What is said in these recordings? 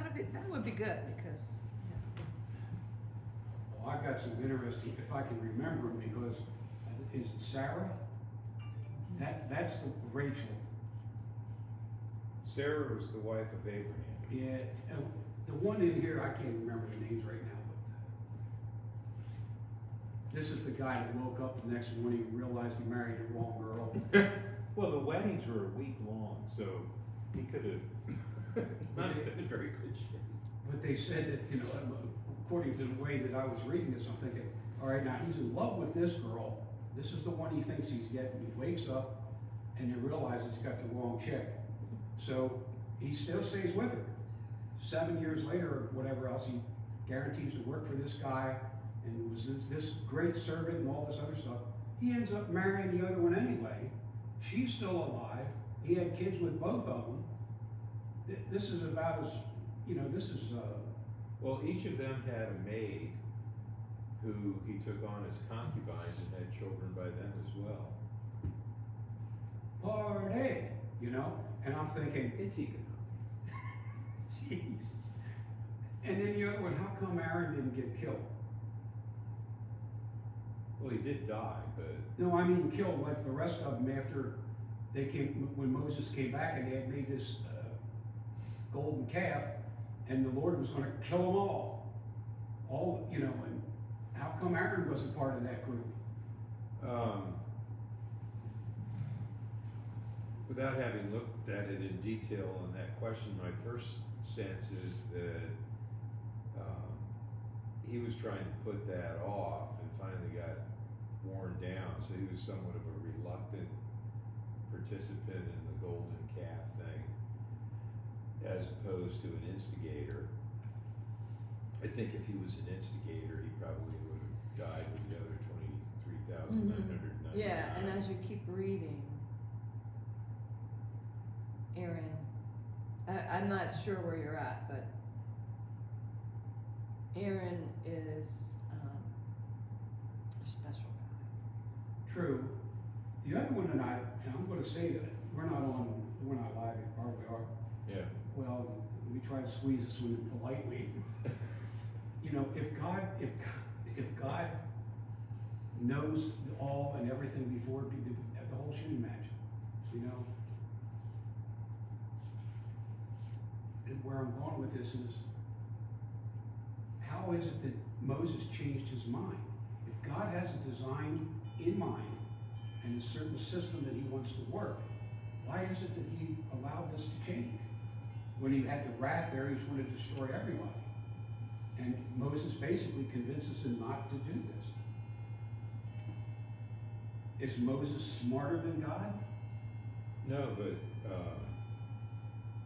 that would be good because. Well, I got some interesting, if I can remember them, because is it Sarah? That's the Rachel. Sarah was the wife of Abraham. Yeah, the one in here, I can't remember the names right now, but this is the guy that woke up the next morning and realized he married the wrong girl. Well, the weddings were a week long, so he could have not been in very good shape. But they said that, you know, according to the way that I was reading this, I'm thinking, all right, now he's in love with this girl. This is the one he thinks he's getting. He wakes up and he realizes he's got the wrong chick. So he still stays with her. 7 years later, or whatever else, he guarantees to work for this guy and was this great servant and all this other stuff. He ends up marrying the other one anyway. She's still alive. He had kids with both of them. This is about as, you know, this is... Well, each of them had a maid who he took on as concubines and had children by them as well. Party, you know? And I'm thinking, It's economic. jeez. And then the other one, how come Aaron didn't get killed? Well, he did die, but No, I mean killed like the rest of them after they came, when Moses came back and they had made this golden calf, and the Lord was going to kill them all. All, you know, and how come Aaron wasn't part of that group? without having looked at it in detail on that question, my first sense is that he was trying to put that off and finally got worn down, so he was somewhat of a reluctant participant in the golden calf thing as opposed to an instigator. I think if he was an instigator, he probably would have died with the other 23,999. Yeah, and as you keep reading, Aaron, I'm not sure where you're at, but Aaron is a special guy. True. The other one, and I'm going to say that we're not live, are we? Are? Yeah. Well, we try to squeeze this one in politely. You know, if God knows all and everything before the whole shooting match, you know, and where I'm going with this is, how is it that Moses changed his mind? If God has a design in mind and a certain system that he wants to work, why is it that he allowed this to change? When he had the wrath there, he was going to destroy everybody. And Moses basically convinces him not to do this. Is Moses smarter than God? No, but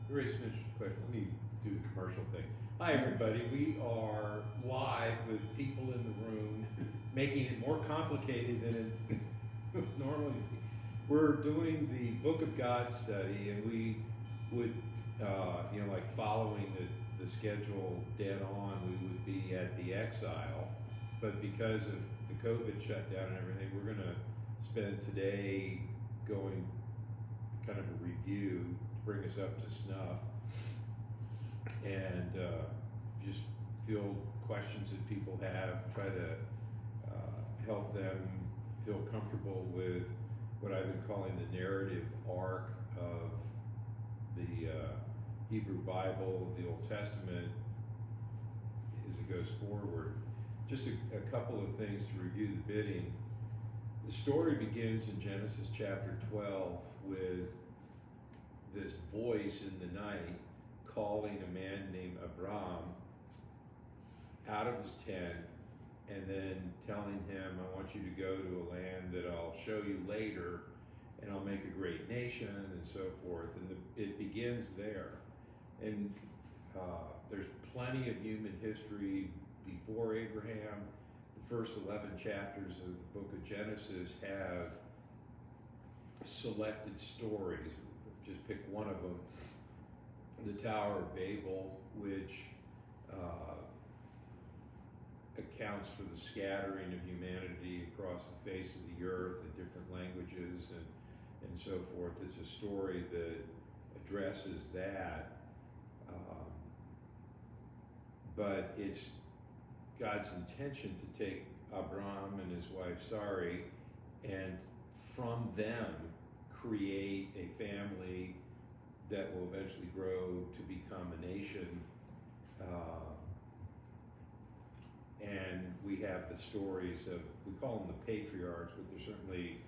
raise an interesting question. Let me do the commercial thing. Hi, everybody. We are live with people in the room, making it more complicated than it normally be. We're doing the Book of God study, and we would, you know, like following the schedule dead on, we would be at the Exile. But because of the COVID shutdown and everything, we're going to spend today going kind of a review to bring us up to snuff. And just field questions that people have, try to help them feel comfortable with what I've been calling the narrative arc of the Hebrew Bible, the Old Testament, as it goes forward. Just a couple of things to review the bidding. The story begins in Genesis chapter 12 with this voice in the night calling a man named Abram out of his tent and then telling him, I want you to go to a land that I'll show you later, and I'll make a great nation, and so forth. And it begins there. And there's plenty of human history before Abraham. The first 11 chapters of the book of Genesis have selected stories. Just pick one of them. The Tower of Babel, which accounts for the scattering of humanity across the face of the earth in different languages and so forth. It's a story that addresses that. but it's God's intention to take Abram and his wife Sarai and from them create a family that will eventually grow to become a nation. And we have the stories of, we call them the patriarchs, but they're certainly,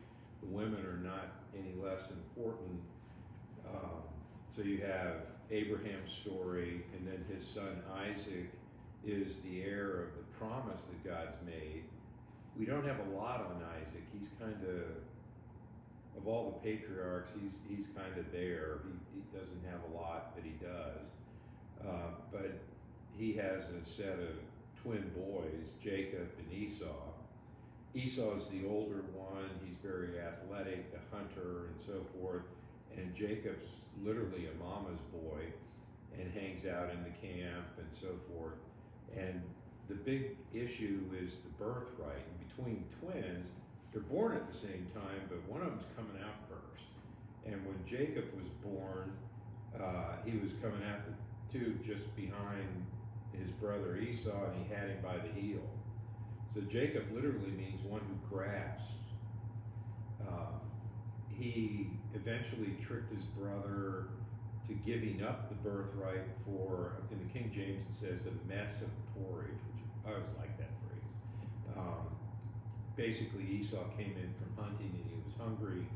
the women are not any less important. So you have Abraham's story, and then his son Isaac is the heir of the promise that God's made. We don't have a lot on Isaac. He's kind of all the patriarchs, he's kind of there. He doesn't have a lot, but he does. But he has a set of twin boys, Jacob and Esau. Esau's the older one. He's very athletic, a hunter, and so forth. And Jacob's literally a mama's boy and hangs out in the camp and so forth. And the big issue is the birthright. And between twins, they're born at the same time, but one of them's coming out first. And when Jacob was born, he was coming out the tube just behind his brother Esau, and he had him by the heel. So Jacob literally means one who grasps. He eventually tricked his brother to giving up the birthright for, in the King James it says, a mess of porridge, which I always like that phrase. Basically Esau came in from hunting and he was hungry,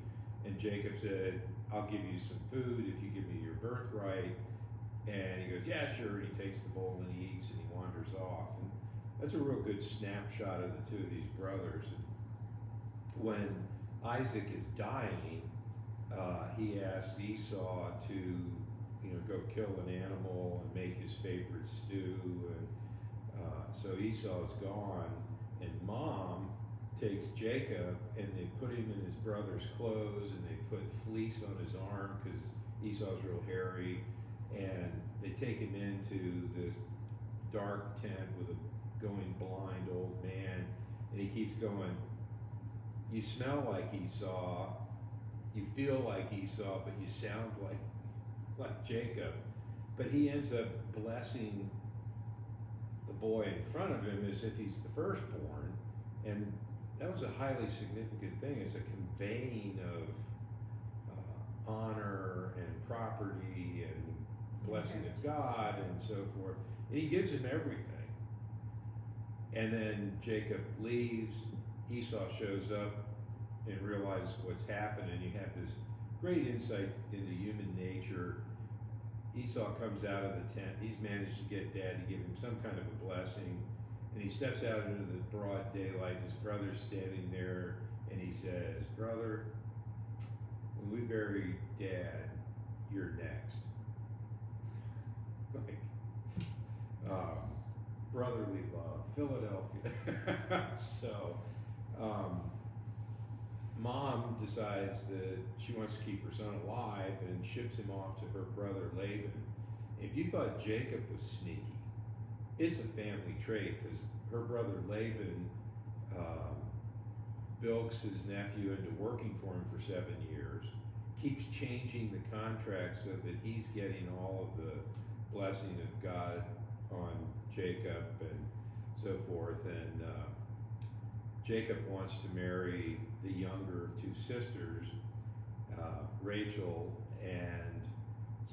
and Jacob said, I'll give you some food if you give me your birthright. And he goes, yeah, sure. And he takes the bowl and he eats and he wanders off. And that's a real good snapshot of the two of these brothers. When Isaac is dying, he asks Esau to, go kill an animal and make his favorite stew. And so Esau's gone, and Mom takes Jacob and they put him in his brother's clothes and they put fleece on his arm because Esau's real hairy. And they take him into this dark tent with a going blind old man, and he keeps going, you smell like Esau, you feel like Esau, but you sound like Jacob. But he ends up blessing the boy in front of him as if he's the firstborn, and that was a highly significant thing. It's a conveying of honor and property and blessing of God and so forth. And he gives him everything. And then Jacob leaves, Esau shows up and realizes what's happened, and you have this great insight into human nature. Esau comes out of the tent. He's managed to get Dad to give him some kind of a blessing, and he steps out into the broad daylight, and his brother's standing there, and he says, brother, when we bury Dad, you're next. Brotherly love, Philadelphia. So, Mom decides that she wants to keep her son alive and ships him off to her brother Laban. If you thought Jacob was sneaky, it's a family trait, because her brother Laban bilks his nephew into working for him for 7 years, keeps changing the contract so that he's getting all of the blessing of God on Jacob and so forth. And Jacob wants to marry the younger of two sisters, Rachel, and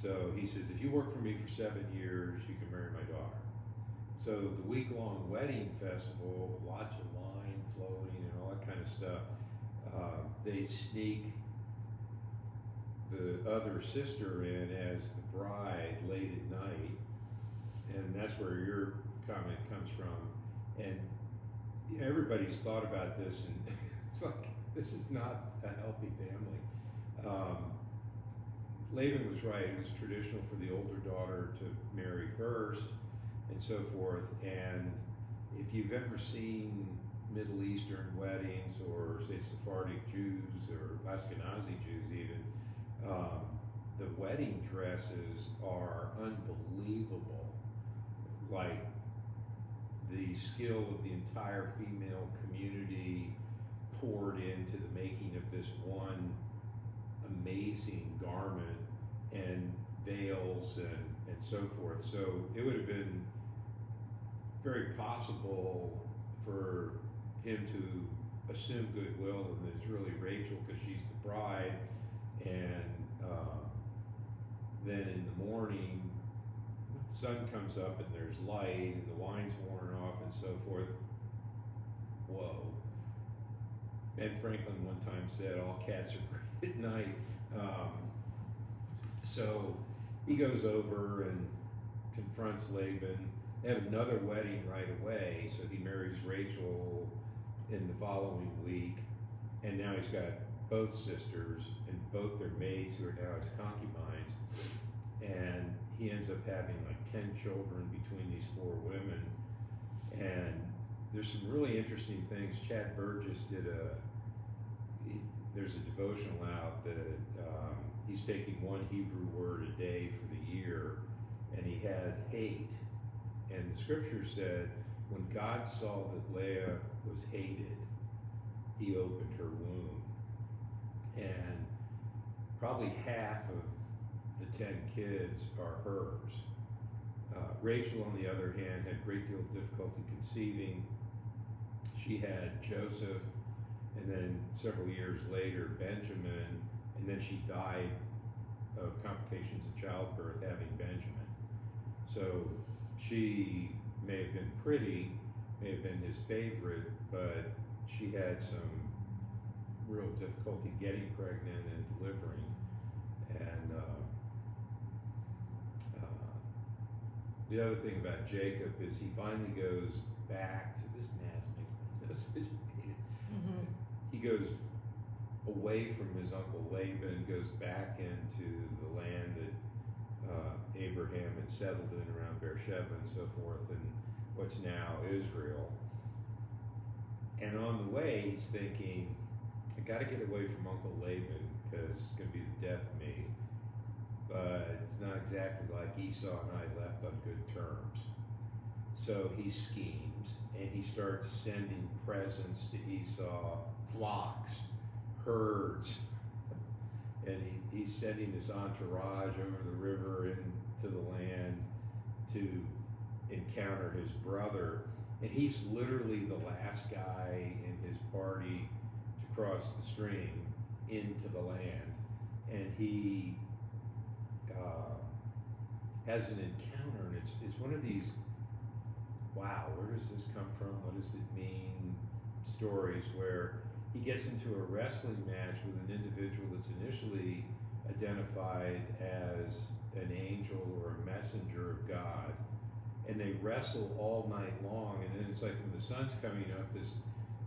so he says, if you work for me for 7 years, you can marry my daughter. So the week-long wedding festival, lots of wine flowing and all that kind of stuff, they sneak the other sister in as the bride late at night, and that's where your comment comes from. And everybody's thought about this, and it's like, this is not a healthy family. Laban was right. It was traditional for the older daughter to marry first and so forth. And if you've ever seen Middle Eastern weddings, or say Sephardic Jews or Ashkenazi Jews even, the wedding dresses are unbelievable. Like, the skill of the entire female community poured into the making of this one amazing garment, and veils and so forth. So it would have been very possible for him to assume goodwill, and it's really Rachel because she's the bride. And then in the morning, the sun comes up and there's light and the wine's worn off and so forth. Whoa. Ben Franklin one time said, all cats are great at night. So he goes over and confronts Laban. They have another wedding right away, so he marries Rachel in the following week, and now he's got both sisters and both their maids who are now his concubines, and he ends up having like 10 children between these 4 women. And there's some really interesting things. Chad Burgess did there's a devotional out that he's taking one Hebrew word a day for the year, and he had hate. And the scripture said, when God saw that Leah was hated, he opened her womb. And probably half of the 10 kids are hers. Rachel, on the other hand, had a great deal of difficulty conceiving. She had Joseph, and then several years later, Benjamin, and then she died of complications of childbirth having Benjamin. So she may have been pretty, may have been his favorite, but she had some real difficulty getting pregnant and delivering. And the other thing about Jacob is he finally goes back to this mass. He goes away from his uncle Laban, goes back into the land that Abraham had settled in around Beersheba and so forth, and what's now Israel. And on the way, he's thinking, I got to get away from Uncle Laban because it's going to be the death of me. But it's not exactly like Esau and I left on good terms. So he schemes, and he starts sending presents to Esau, flocks, herds, and he's sending this entourage over the river into the land to encounter his brother. And he's literally the last guy in his party to cross the stream into the land. And he has an encounter, and it's one of these, wow, where does this come from? What does it mean? Stories where he gets into a wrestling match with an individual that's initially identified as an angel or a messenger of God, and they wrestle all night long. And then it's like when the sun's coming up, this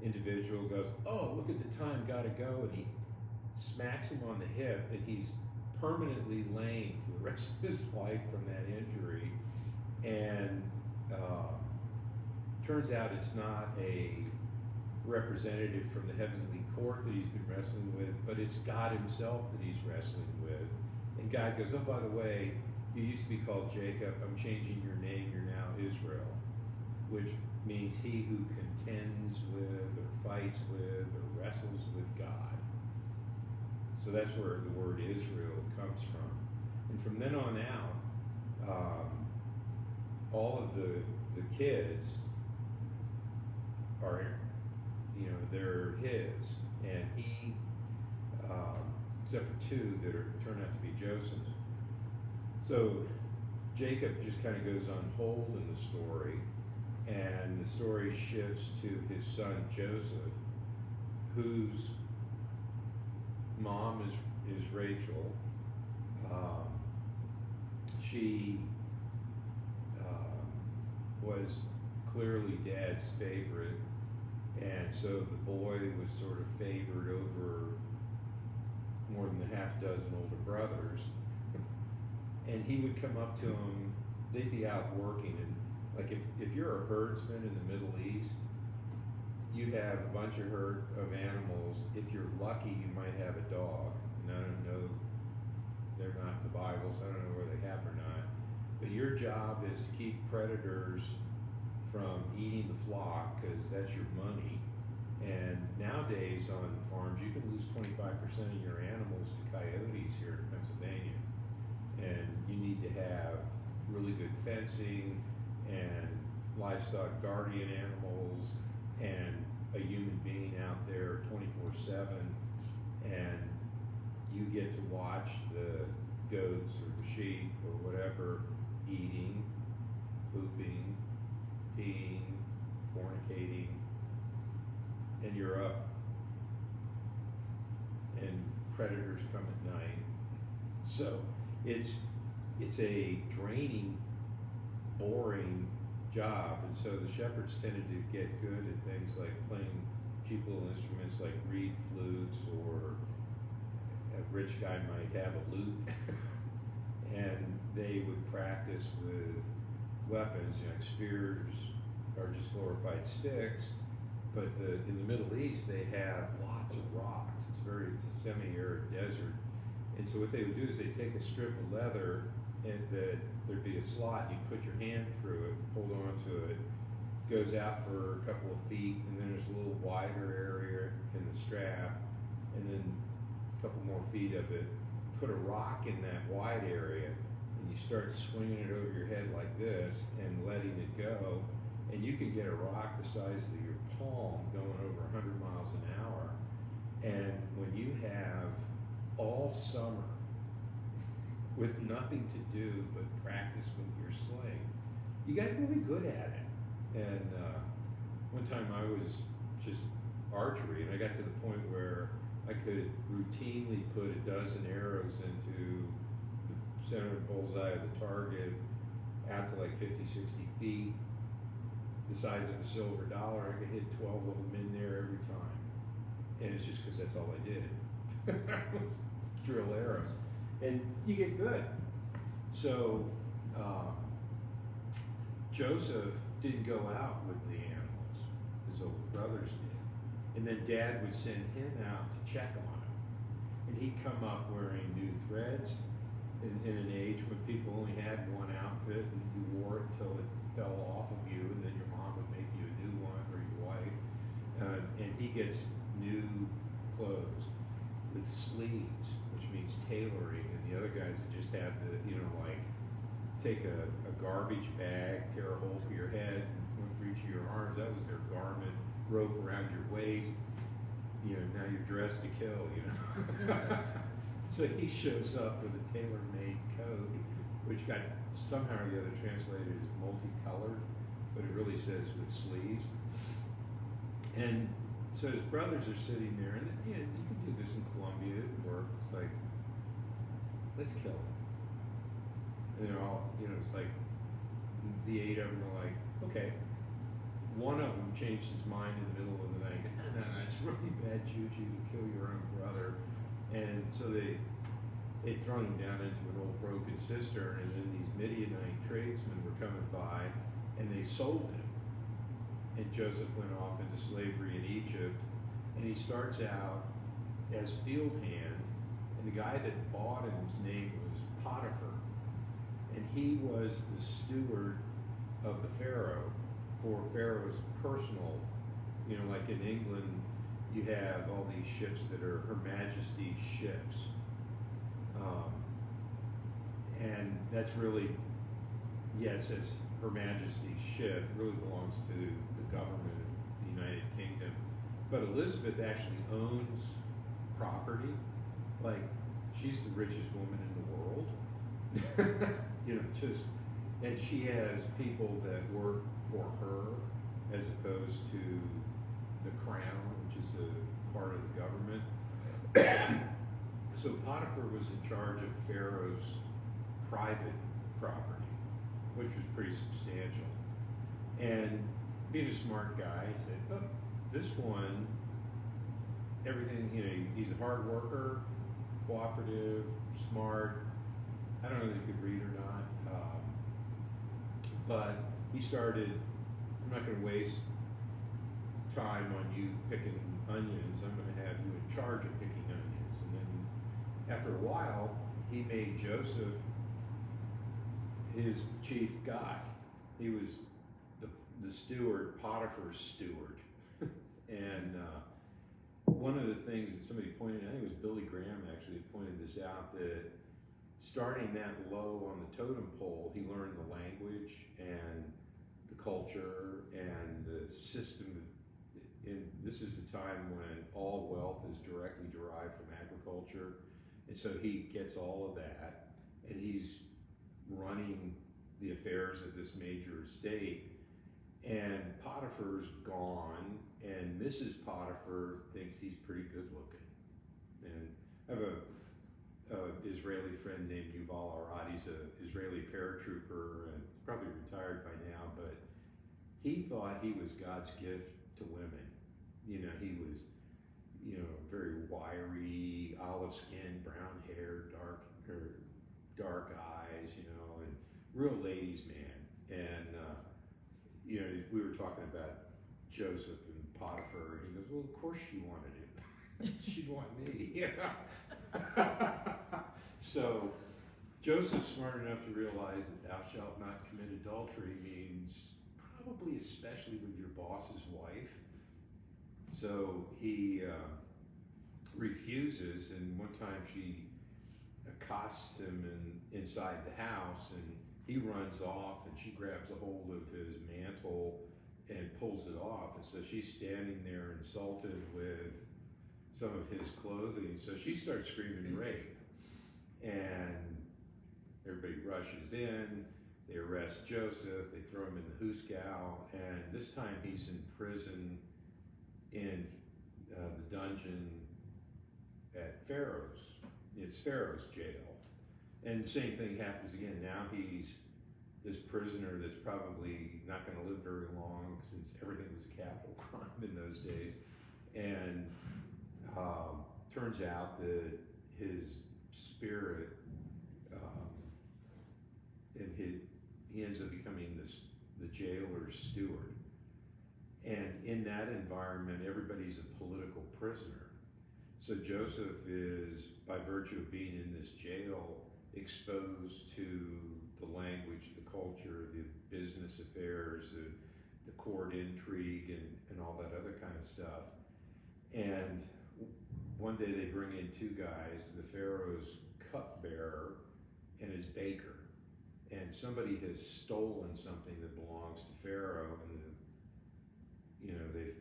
individual goes, oh, look at the time, gotta go, and he smacks him on the hip, and he's permanently lame for the rest of his life from that injury. And turns out it's not a representative from the heavenly court that he's been wrestling with, but it's God himself that he's wrestling with. And God goes, oh, by the way, you used to be called Jacob, I'm changing your name, you're now Israel, which means he who contends with or fights with or wrestles with God. So that's where the word Israel comes from. And from then on out, all of the kids are, they're his. And he, except for 2 that turn out to be Joseph's. So Jacob just kind of goes on hold in the story, and the story shifts to his son Joseph, whose mom is Rachel. She was clearly Dad's favorite, and so the boy was sort of favored over more than a half dozen older brothers. And he would come up to him, they'd be out working, and like if you're a herdsman in the Middle East, you have a bunch of animals. If you're lucky, you might have a dog. And I don't know, they're not in the Bible, so I don't know where they have or not. But your job is to keep predators from eating the flock, because that's your money. And nowadays on farms, you can lose 25% of your animals to coyotes here in Pennsylvania. And you need to have really good fencing and livestock guardian animals and a human being out there 24/7, and you get to watch the goats or the sheep or whatever eating, pooping, peeing, fornicating, and you're up, and predators come at night. So it's a draining, boring job, and so the shepherds tended to get good at things like playing cheap little instruments like reed flutes, or a rich guy might have a lute, and they would practice with weapons, like spears or just glorified sticks. But in the Middle East, they have lots of rocks. It's a semi-arid desert, and so what they would do is they take a strip of leather, and there'd be a slot. You put your hand through it, hold on to it, goes out for a couple of feet, and then there's a little wider area in the strap, and then a couple more feet of it. Put a rock in that wide area, and you start swinging it over your head like this and letting it go, and you can get a rock the size of your palm going over 100 miles an hour. And when you have all summer with nothing to do but practice with your sling, you got really good at it. And one time I was just archery, and I got to the point where I could routinely put a dozen arrows into the center of the bullseye of the target, out to like 50, 60 feet, the size of a silver dollar. I could hit 12 of them in there every time. And it's just because that's all I did. Drill arrows. And you get good. So Joseph didn't go out with the animals. His older brothers did. And then Dad would send him out to check on him. And he'd come up wearing new threads in an age when people only had one outfit, and you wore it till it fell off of you, and then your mom would make you a new one, or your wife. And he gets new clothes with sleeves, which means tailoring, and the other guys that just have the, like take a garbage bag, tear a hole for your head, one for each of your arms. That was their garment. Rope around your waist. Now you're dressed to kill. So he shows up with a tailor-made coat, which got somehow or the other translated as multicolored, but it really says with sleeves. And so his brothers are sitting there, and you can do this in Colombia, it works. It's like, let's kill him. And they're all, it's like, the 8 of them are like, okay. One of them changed his mind in the middle of the night. No, it's really bad juju to kill your own brother. And so they'd thrown him down into an old broken cistern, and then these Midianite tradesmen were coming by, and they sold him. And Joseph went off into slavery in Egypt, and he starts out as field hand, and the guy that bought him, his name was Potiphar, and he was the steward of the Pharaoh for Pharaoh's personal, like in England, you have all these ships that are Her Majesty's ships. And that's really, it says Her Majesty's ship, really belongs to the government of the United Kingdom. But Elizabeth actually owns property. Like, she's the richest woman in the world. And she has people that work for her as opposed to the crown, which is a part of the government. So Potiphar was in charge of Pharaoh's private property, which was pretty substantial. And being a smart guy, he said, this one, everything, he's a hard worker, cooperative, smart. I don't know if he could read or not. But he started, I'm not going to waste time on you picking onions. I'm going to have you in charge of picking onions. And then after a while, he made Joseph his chief guy. He was the steward, Potiphar's steward. And one of the things that somebody pointed, I think it was Billy Graham actually pointed this out, that starting that low on the totem pole, he learned the language and the culture and the system. This is the time when all wealth is directly derived from agriculture, and so he gets all of that, and he's running the affairs of this major estate. And Potiphar's gone, and Mrs. Potiphar thinks he's pretty good looking. And I have a Israeli friend named Yuval Arad. He's an Israeli paratrooper and probably retired by now, but he thought he was God's gift to women. You know, he was, you know, very wiry, olive skin, brown hair, dark eyes, you know, and real ladies' man. And you know, we were talking about Joseph and Potiphar, and he goes, "Well, of course she wanted him. She'd want me." So Joseph's smart enough to realize that "thou shalt not commit adultery" means probably especially with your boss's wife. So he refuses, and one time she accosts him inside the house, and he runs off, and she grabs a hold of his mantle and pulls it off. And so she's standing there insulted with some of his clothing. So she starts screaming rape. And everybody rushes in. They arrest Joseph. They throw him in the hoosegow. And this time he's in prison in the dungeon at Pharaoh's. It's Pharaoh's jail. And the same thing happens again. Now he's this prisoner that's probably not going to live very long, since everything was a capital crime in those days. And turns out that his spirit, and he ends up becoming the jailer's steward. And in that environment, everybody's a political prisoner. So Joseph is, by virtue of being in this jail, exposed to the language, the culture, the business affairs, the court intrigue, and all that other kind of stuff. And one day they bring in two guys, the Pharaoh's cupbearer and his baker. And somebody has stolen something that belongs to Pharaoh, and they've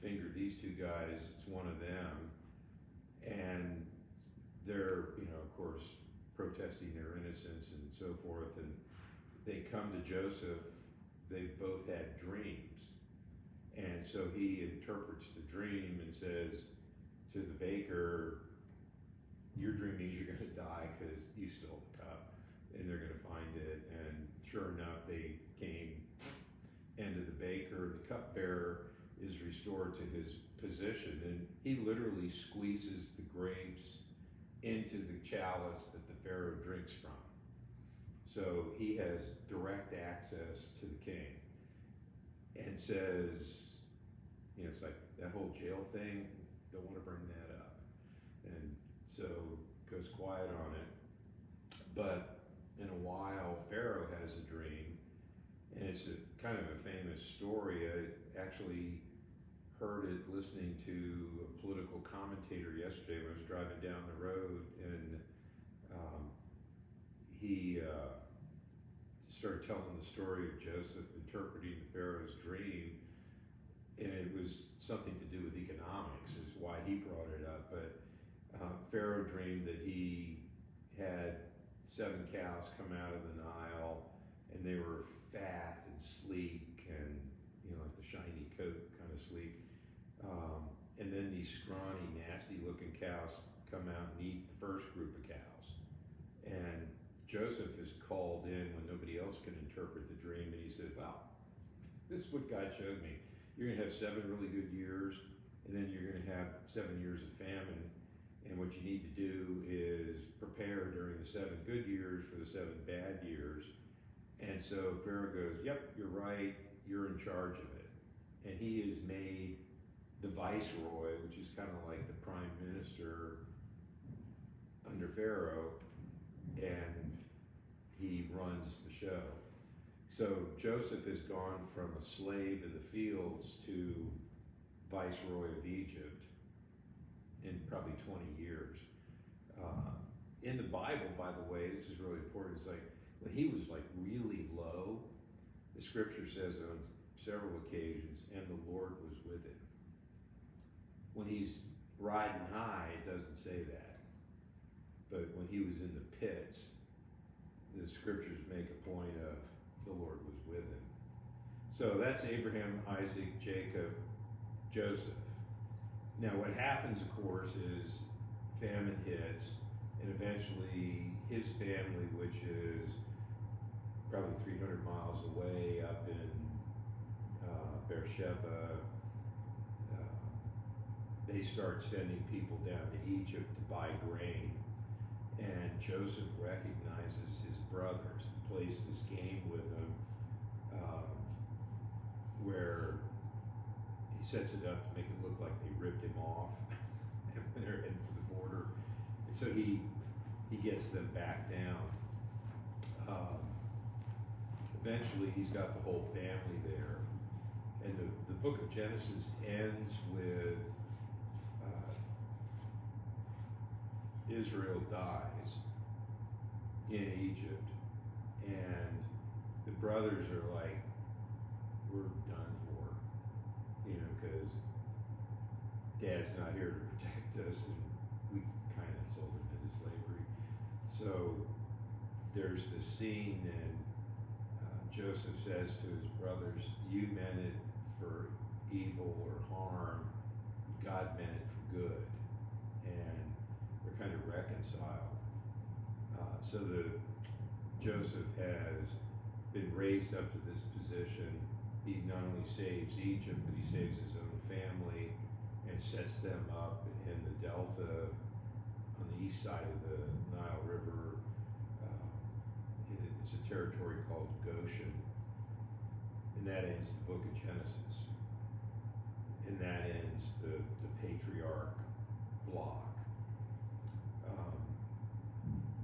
fingered these two guys, it's one of them. And they're, of course, protesting their innocence and so forth, and they come to Joseph. They've both had dreams, and so he interprets the dream and says to the baker, "Your dream means you're going to die because you stole the cup, and they're going to find it." And sure enough, they came, and to the baker, the cupbearer is restored to his position, and he literally squeezes the grapes into the chalice that the Pharaoh drinks from. So he has direct access to the king, and says, it's like that whole jail thing, don't want to bring that up. And so goes quiet on it. But in a while, Pharaoh has a dream, and it's a kind of a famous story. I actually heard it listening to a political commentator yesterday when I was driving down the road, and he started telling the story of Joseph interpreting the Pharaoh's dream, and it was something to do with economics is why he brought it up. But Pharaoh dreamed that he had 7 cows come out of the Nile, and they were fat and sleek and like the shiny coat kind of sleek. And then these scrawny, nasty-looking cows come out and eat the first group of cows. And Joseph is called in when nobody else can interpret the dream, and he said, "Well, this is what God showed me. You're going to have 7 really good years, and then you're going to have 7 years of famine. And what you need to do is prepare during the 7 good years for the 7 bad years." And so Pharaoh goes, "Yep, you're right. You're in charge of it." And he is made the viceroy, which is kind of like the prime minister under Pharaoh, and he runs the show. So Joseph has gone from a slave in the fields to viceroy of Egypt in probably 20 years. In the Bible, by the way, this is really important, it's like when he was like really low, The scripture says on several occasions, and the Lord was with him. When he's riding high, it doesn't say that. But when he was in the pits, the scriptures make a point of the Lord was with him. So that's Abraham, Isaac, Jacob, Joseph. Now what happens, of course, is famine hits, and eventually his family, which is probably 300 miles away up in Beersheba, they start sending people down to Egypt to buy grain. And Joseph recognizes his brothers and plays this game with them where he sets it up to make it look like they ripped him off and they're heading for the border. And so he gets them back down. Eventually he's got the whole family there. And the book of Genesis ends with Israel dies in Egypt, and the brothers are like, we're done for, because Dad's not here to protect us, and we kind of sold him into slavery. So there's this scene, and Joseph says to his brothers, you meant it for evil or harm, God meant it for good. And they're kind of reconciled. So Joseph has been raised up to this position. He not only saves Egypt, but he saves his own family and sets them up in the delta on the east side of the Nile River. It's a territory called Goshen. And that ends the book of Genesis. And that ends the patriarch block.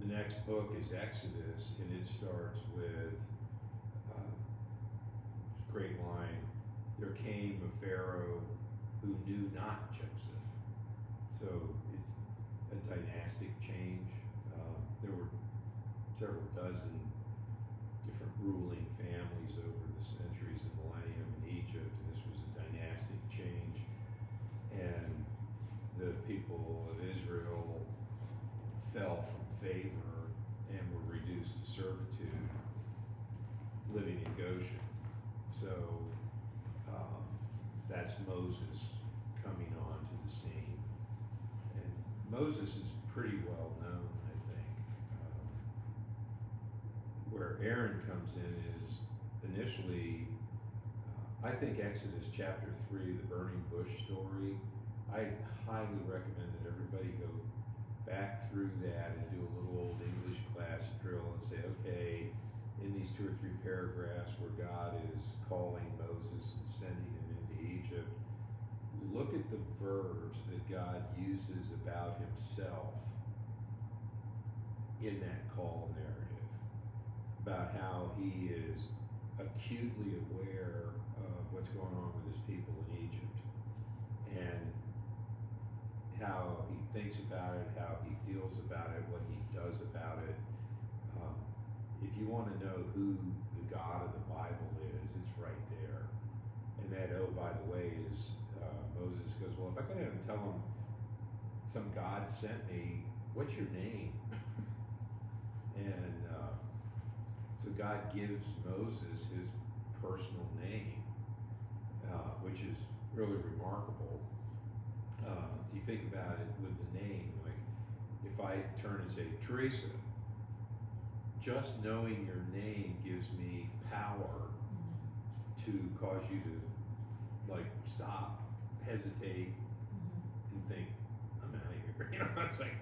The next book is Exodus, and it starts with great line, there came a Pharaoh who knew not Joseph. So it's a dynastic change. There were several dozen different ruling families over the centuries and millennium in Egypt, and this was a dynastic change. And the people of Israel fell from favor and were reduced to servitude, living in Goshen. So that's Moses coming onto the scene. And Moses is pretty well known, I think. Where Aaron comes in is initially, I think Exodus chapter 3, the burning bush story, I highly recommend that everybody go back through that and do a little old English class drill and say, okay, in these 2 or 3 paragraphs where God is calling Moses and sending him into Egypt, look at the verbs that God uses about himself in that call narrative, about how he is acutely aware of what's going on with his people in Egypt, and how he thinks about it, how he feels about it, what he does about it. If you want to know who the God of the Bible is, it's right there. And that, oh, by the way, is Moses goes, well, if I go down and tell him some God sent me, what's your name? And so God gives Moses his personal name, which is really remarkable. If you think about it with the name, like if I turn and say, Teresa, just knowing your name gives me power to cause you to stop, hesitate, and think, I'm out of here. It's like,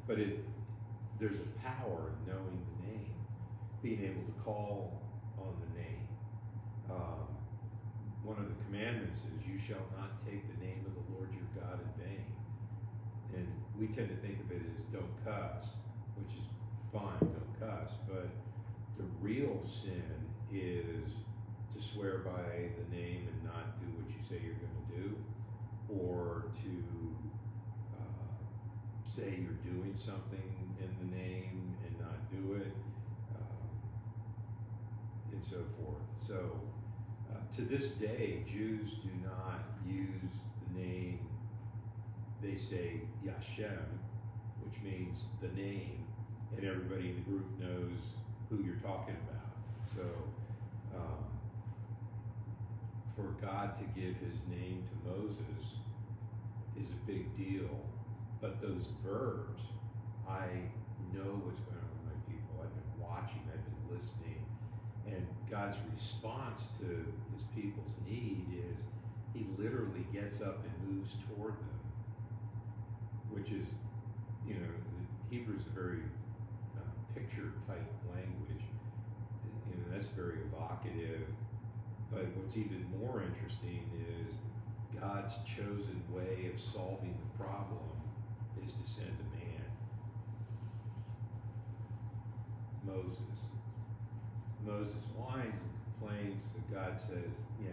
but there's a power in knowing the name, being able to call on the name. One of the commandments is, you shall not take the name of the Lord your God in vain. And we tend to think of it as don't cuss, which is fine, don't cuss, but the real sin is to swear by the name and not do what you say you're going to do, or to say you're doing something in the name and not do it. and so forth. So to this day, Jews do not use the name, they say Yashem, which means the name, and everybody in the group knows who you're talking about. So for God to give his name to Moses is a big deal, but those verbs, I know what's going on with my people. I've been watching, I've been listening, and God's response to his people's need is he literally gets up and moves toward them, which is, you know, the Hebrew is a very picture type language. You know, that's very evocative. But what's even more interesting is God's chosen way of solving the problem is to send a man, Moses. Moses whines and complains, so God says, yeah,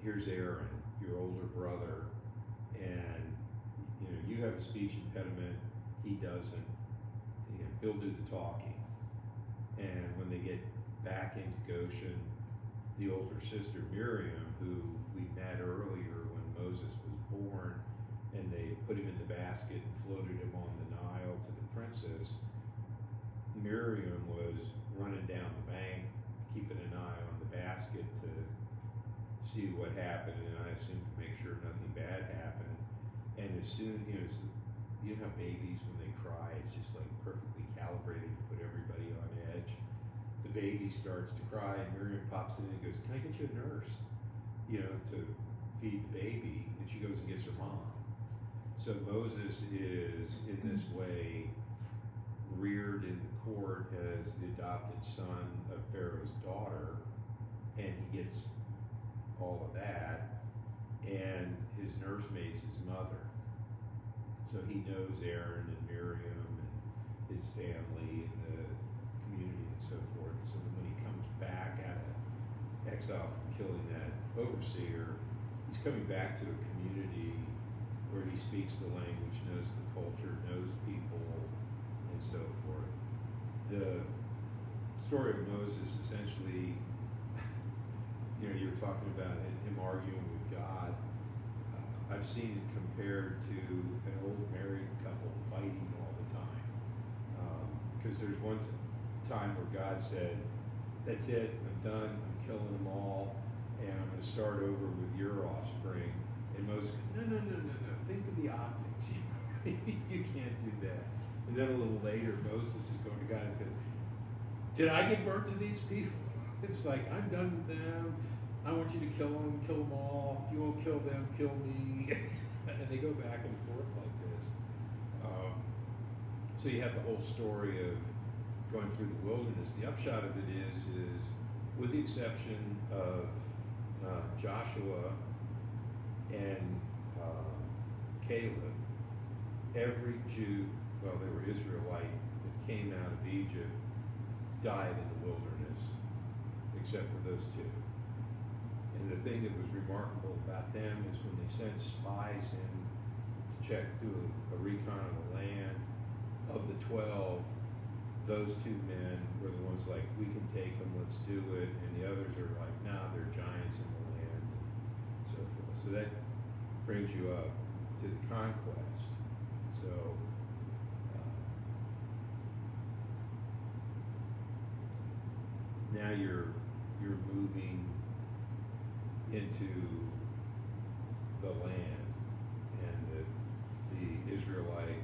here's Aaron, your older brother, and you know, you have a speech impediment, he doesn't. You know, he'll do the talking. And when they get back into Goshen, the older sister Miriam, who we met earlier when Moses was born, and they put him in the basket and floated him on the Nile to the princess, Miriam was running down the bank, keeping an eye on the basket to see what happened, and I assume to make sure nothing bad happened. And as soon, you know how babies, when they cry, it's just like perfectly calibrated to put everybody on edge. The baby starts to cry, and Miriam pops in and goes, "Can I get you a nurse, you know, to feed the baby?" And she goes and gets her mom. So Moses is, in this way, reared in the court as the adopted son of Pharaoh's daughter, and he gets all of that, and his nursemaid's his mother. So he knows Aaron and Miriam and his family and the community and so forth. So when he comes back out of exile from killing that overseer, he's coming back to a community where he speaks the language, knows the culture, knows people, and so forth. The story of Moses essentially, you know, you were talking about him arguing with God. I've seen it compared to an old married couple fighting all the time. Because there's one time where God said, "That's it, I'm done, I'm killing them all, and I'm going to start over with your offspring." And Moses goes, no, think of the optics. You can't do that. And then a little later, Moses is going to God and goes, "Did I give birth to these people?" It's like, I'm done with them. I want you to kill them all. If you won't kill them, kill me. And they go back and forth like this. So you have the whole story of going through the wilderness. The upshot of it is with the exception of Joshua and Caleb, every Jew, well, they were Israelite, that came out of Egypt died in the wilderness, except for those two. And the thing that was remarkable about them is when they sent spies in to check, do a recon of the land, of the 12, those two men were the ones like, "We can take them, let's do it," and the others are like, "Nah, they're giants in the land," and so forth. So that brings you up to the conquest. So now you're moving into the land, and the Israelite,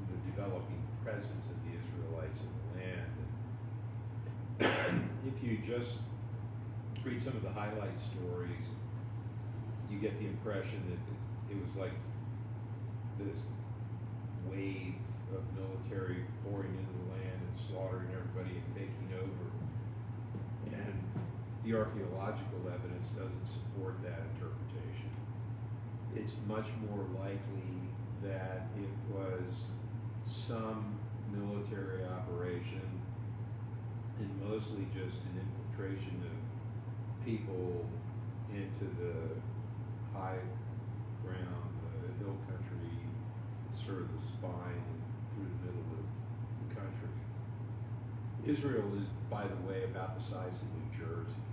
the developing presence of the Israelites in the land. If you just read some of the highlight stories, you get the impression that it was like this wave of military pouring into the land and slaughtering everybody and taking over. And the archaeological evidence doesn't support that interpretation. It's much more likely that it was some military operation and mostly just an infiltration of people into the high ground, the hill country, sort of the spine through the middle of the country. Israel is, by the way, about the size of New Jersey.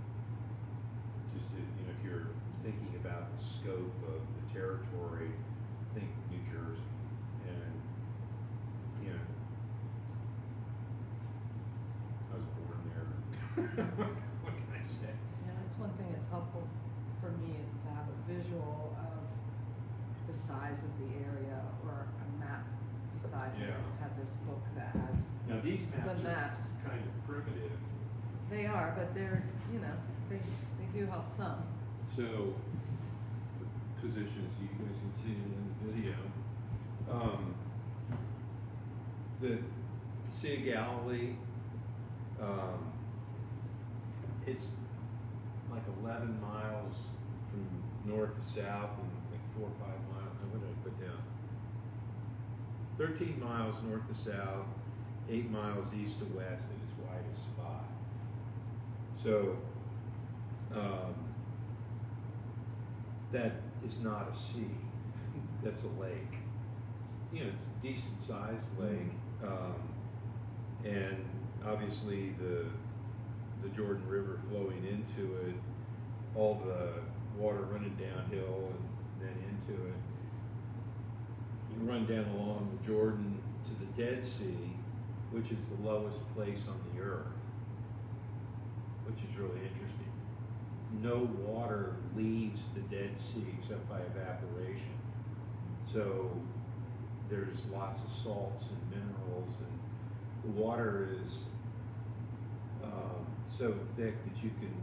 Just to, if you're thinking about the scope of the territory, think New Jersey. And, I was born there. What can I say? Yeah, that's one thing that's helpful for me is to have a visual of the size of the area or a map beside me. Yeah. I have this book that has, Now, these The maps. are kind of primitive. they are, but they're, they do help some. So, the positions, you guys can see it in the video. The Sea of Galilee, it's like 11 miles from north to south and like 4 or 5 miles. What did I put down? 13 miles north to south, 8 miles east to west at its widest spot. So, that is not a sea, that's a lake. It's a decent sized lake. And obviously the Jordan River flowing into it, all the water running downhill and then into it. You run down along the Jordan to the Dead Sea, which is the lowest place on the earth, which is really interesting. No water leaves the Dead Sea except by evaporation. So there's lots of salts and minerals, and the water is so thick that you can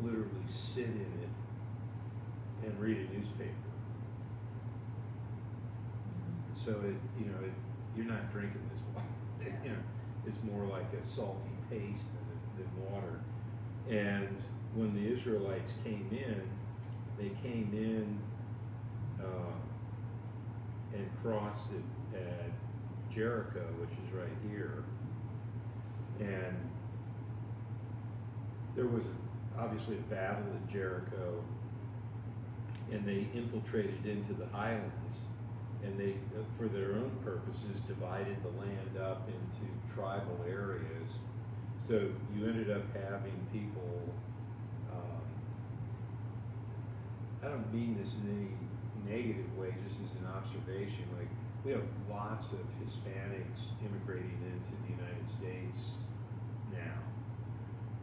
literally sit in it and read a newspaper. So you're not drinking this water. It's more like a salty paste than water. And when the Israelites came in, they came in and crossed it at Jericho, which is right here. And there was obviously a battle at Jericho, and they infiltrated into the highlands, and they, for their own purposes, divided the land up into tribal areas. So you ended up having people, I don't mean this in any negative way, just as an observation, like we have lots of Hispanics immigrating into the United States now.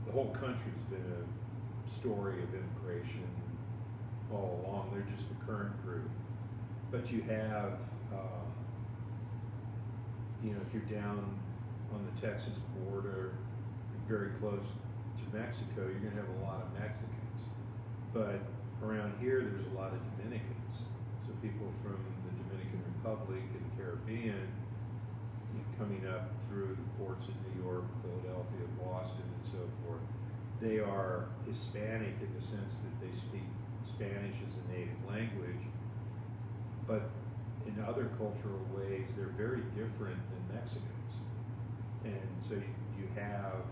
The whole country's been a story of immigration all along. They're just the current group. But you have, if you're down on the Texas border, very close to Mexico, you're going to have a lot of Mexicans. But around here, there's a lot of Dominicans. So people from the Dominican Republic and Caribbean coming up through the ports of New York, Philadelphia, Boston, and so forth. They are Hispanic in the sense that they speak Spanish as a native language, but in other cultural ways, they're very different than Mexicans. And so you have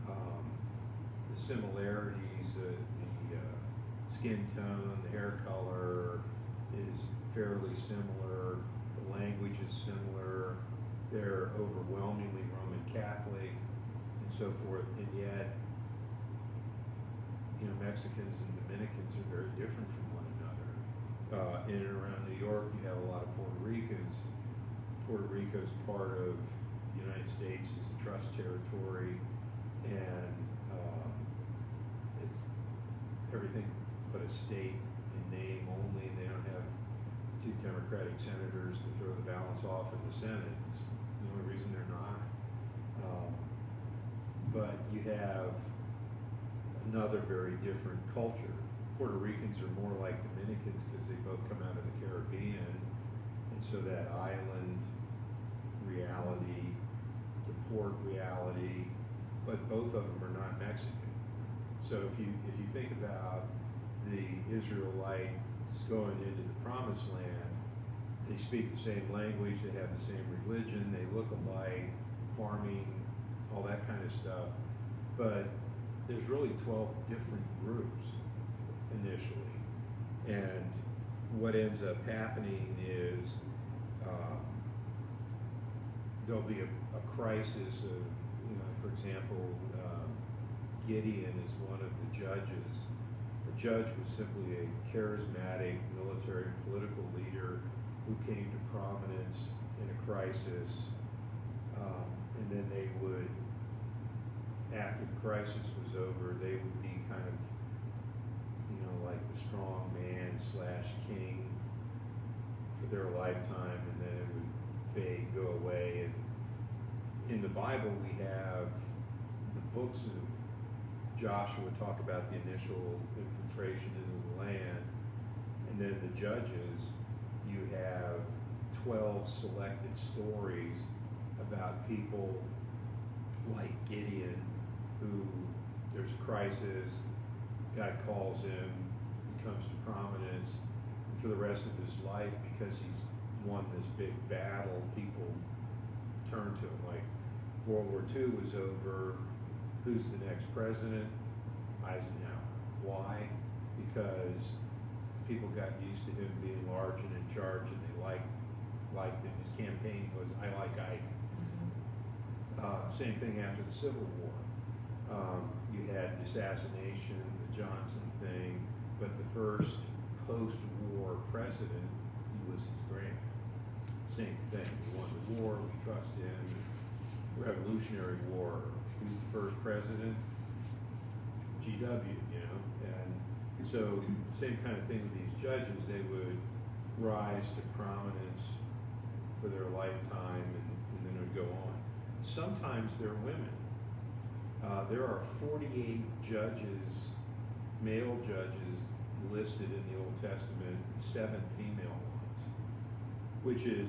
the similarities, the skin tone, the hair color is fairly similar, the language is similar, they're overwhelmingly Roman Catholic, and so forth, and yet, Mexicans and Dominicans are very different from one another. In and around New York, you have a lot of Puerto Ricans. Puerto Rico is part of the United States, is a trust territory, and it's everything but a state in name only. They don't have 2 Democratic senators to throw the balance off in the Senate. It's the only reason they're not. But you have another very different culture. Puerto Ricans are more like Dominicans because they both come out of the Caribbean, and so that island reality, the port reality, but both of them are not Mexican. So if you think about the Israelites going into the Promised Land, they speak the same language, they have the same religion, they look alike, farming, all that kind of stuff, but there's really 12 different groups initially, and what ends up happening is there'll be a crisis of for example, Gideon is one of the judges. The judge was simply a charismatic military and political leader who came to prominence in a crisis, and then they would, after the crisis was over, they would be kind of, you know, like the strong man slash king for their lifetime, and then it would fade, go away. And in the Bible, we have the books of Joshua talk about the initial infiltration into the land, and then the Judges, you have 12 selected stories about people like Gideon, who there's a crisis, God calls him, he comes to prominence, and for the rest of his life, because he's won this big battle, people turn to him. Like World War II was over, who's the next president? Eisenhower. Why? Because people got used to him being large and in charge, and they liked him. His campaign was, I like Ike. Same thing after the Civil War. You had the assassination, the Johnson thing, but the first post-war president, Ulysses Grant. Same thing. We won the war, we trust him. Revolutionary War, who's the first president? GW, you know, and so same kind of thing with these judges. They would rise to prominence for their lifetime, and then it would go on. Sometimes they're women. There are 48 judges, male judges, listed in the Old Testament, 7 female ones, which is,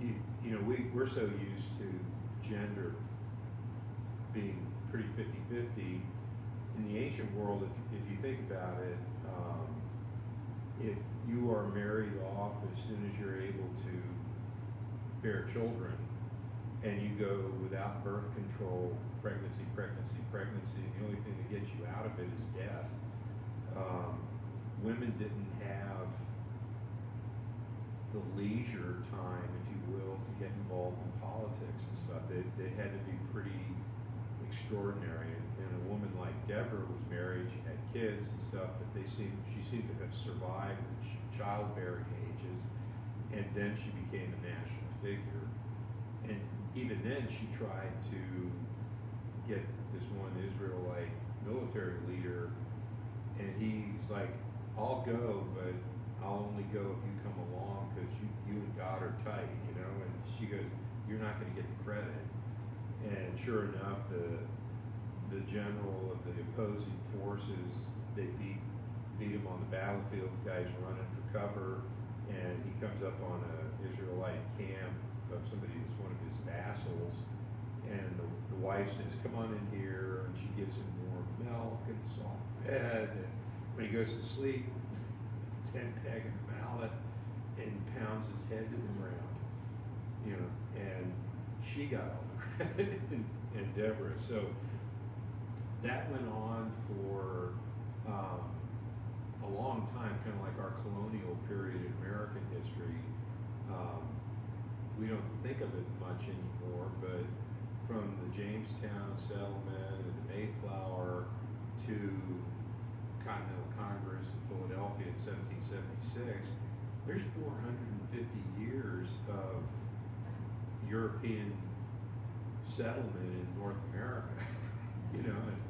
you know, we're so used to gender being pretty 50-50. In the ancient world, if you think about it, if you are married off as soon as you're able to bear children, and you go without birth control, pregnancy, and the only thing that gets you out of it is death, women didn't have the leisure time, if you will, to get involved in politics and stuff. They had to be pretty extraordinary. And a woman like Deborah was married, she had kids and stuff, but she seemed to have survived the childbearing ages, and then she became a national figure. And even then, she tried to get this one Israelite military leader, and he's like, I'll go, but I'll only go if you come along, because you and God are tight, you know. And she goes, you're not going to get the credit. And sure enough, the general of the opposing forces, they beat him on the battlefield. The guy's running for cover, and he comes up on a Israelite camp of somebody that's one of his vassals, and the wife says, come on in here, and she gives him warm milk and a soft bed, and when he goes to sleep, 10 peg and a mallet, and pounds his head to the ground, you know. And she got all the credit, and Deborah. So that went on for a long time, kind of like our colonial period in American history. We don't think of it much anymore, but from the Jamestown settlement and the Mayflower to Continental Congress in Philadelphia in 1776, there's 450 years of European settlement in North America, you know, and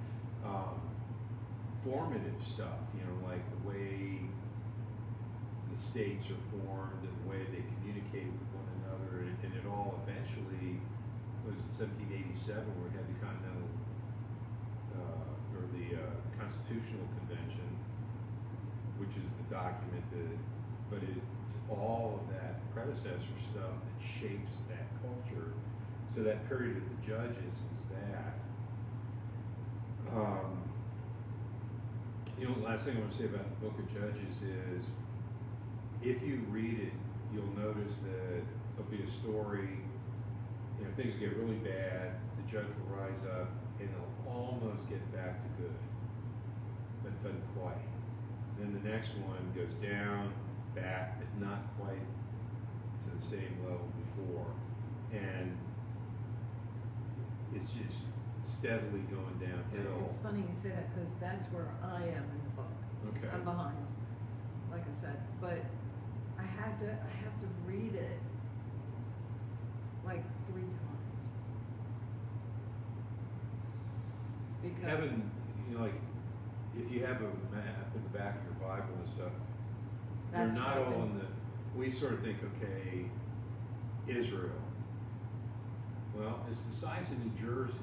formative stuff, you know, like the way the states are formed and the way they communicate with one another, and it all eventually was in 1787 where we had the Continental or the Constitutional Convention, which is the document but it's all of that predecessor stuff that shapes that culture. So that period of the judges is that. You know, the last thing I want to say about the book of Judges is, if you read it, you'll notice that there'll be a story, you know, things get really bad, the judge will rise up, and they'll almost get back to good, but doesn't quite. Then the next one goes down, back, but not quite to the same level before. And it's just steadily going downhill. It's funny you say that, because that's where I am in the book. Okay. I'm behind, like I said, but I have to read it like 3 times. Because Kevin, like, if you have a map in the back of your Bible and stuff, they're that's not what I've all been- in the, we sort of think, okay, Israel. Well, it's the size of New Jersey,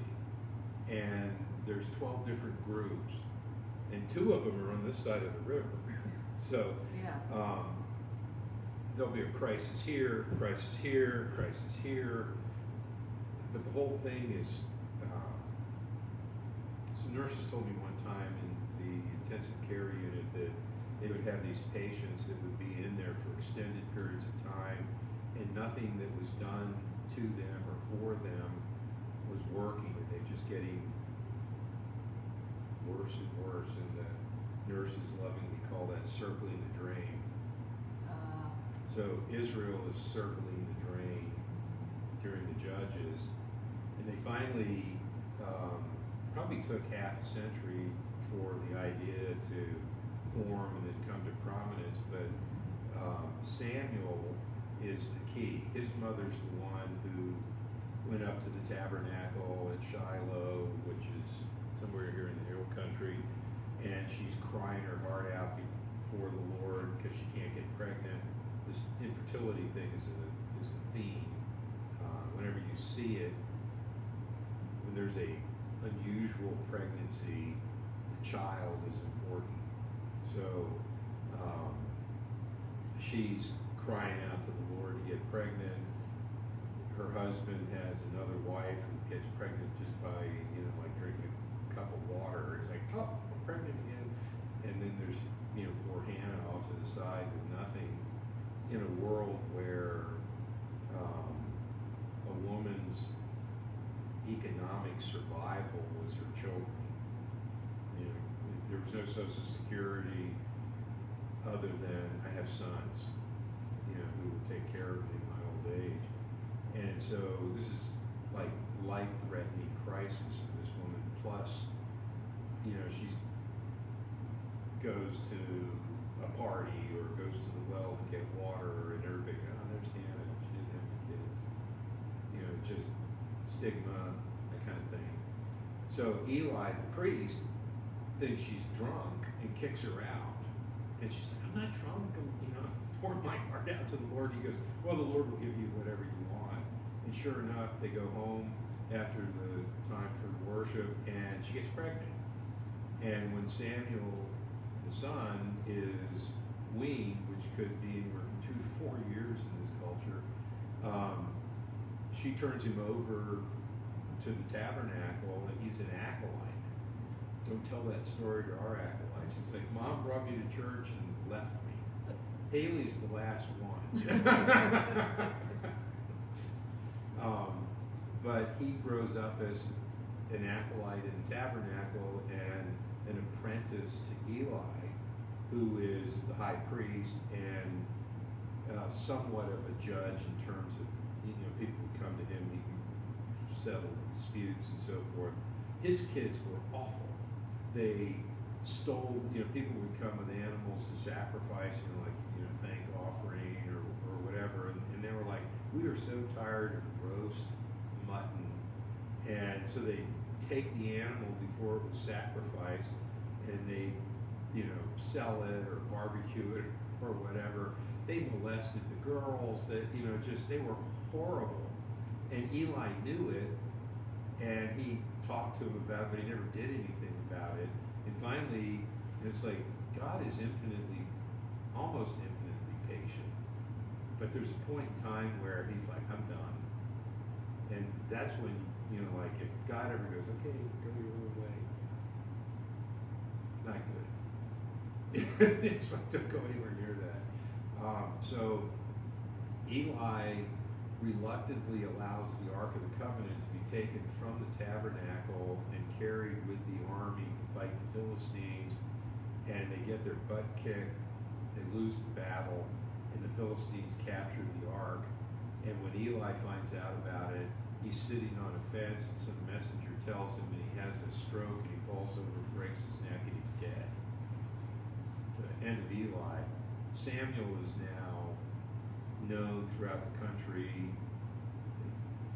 and there's 12 different groups, and 2 of them are on this side of the river. So, Yeah. There'll be a crisis here, crisis here, crisis here, but the whole thing is, some nurses told me one time in the intensive care unit that they would have these patients that would be in there for extended periods of time, and nothing that was done to them or for them was working, and they're just getting worse and worse, and the nurses lovingly call that circling the drain. So Israel is circling the drain during the Judges, and they finally, probably took half a century for the idea to form and then come to prominence, but Samuel is the key. His mother's the one who went up to the tabernacle at Shiloh, which is somewhere here in the hill country, and she's crying her heart out before the Lord because she can't get pregnant. This infertility thing is a theme. Whenever you see it, when there's a unusual pregnancy, the child is important. So she's crying out to the Lord to get pregnant. Her husband has another wife who gets pregnant just by, like drinking a cup of water. It's like, oh, I'm pregnant again. And then there's, poor Hannah off to the side with nothing, in a world where a woman's economic survival was her children. There was no Social Security other than I have sons, who will take care of me in my old age. And so this is like life-threatening crisis for this woman. Plus, she goes to a party or goes to the well to get water, and everybody, oh, there's Hannah, she didn't have any kids. Just stigma, that kind of thing. So Eli, the priest, thinks she's drunk and kicks her out. And she's like, I'm not drunk, I'm, pouring my heart out to the Lord. He goes, well, the Lord will give you whatever you want. And sure enough, they go home after the time for worship, and she gets pregnant. And when Samuel, the son, is weaned, which could be anywhere from 2 to 4 years in this culture, she turns him over to the tabernacle, and he's an acolyte. Don't tell that story to our acolytes. He's like, Mom brought me to church and left me. Haley's the last one. But he grows up as an acolyte in the tabernacle and an apprentice to Eli, who is the high priest and somewhat of a judge in terms of, people would come to him, he can settle disputes and so forth. His kids were awful. They stole, people would come with animals to sacrifice, thank offering or whatever, and they were like, we are so tired of roast mutton, and so they take the animal before it was sacrificed, and they, sell it or barbecue it or whatever. They molested the girls. That they were horrible, and Eli knew it, and he talked to him about it, but he never did anything about it. And finally, it's like God is almost infinitely patient, but there's a point in time where he's like, I'm done. And that's when, like if God ever goes, okay, go your own way, not good. It's like, don't go anywhere near that. So Eli reluctantly allows the Ark of the Covenant to be taken from the tabernacle and carried with the army to fight the Philistines, and they get their butt kicked, they lose the battle, and the Philistines capture the Ark. And when Eli finds out about it, he's sitting on a fence and some messenger tells him and he has a stroke and he falls over, breaks his neck, and he's dead. The end of Eli. Samuel is now known throughout the country,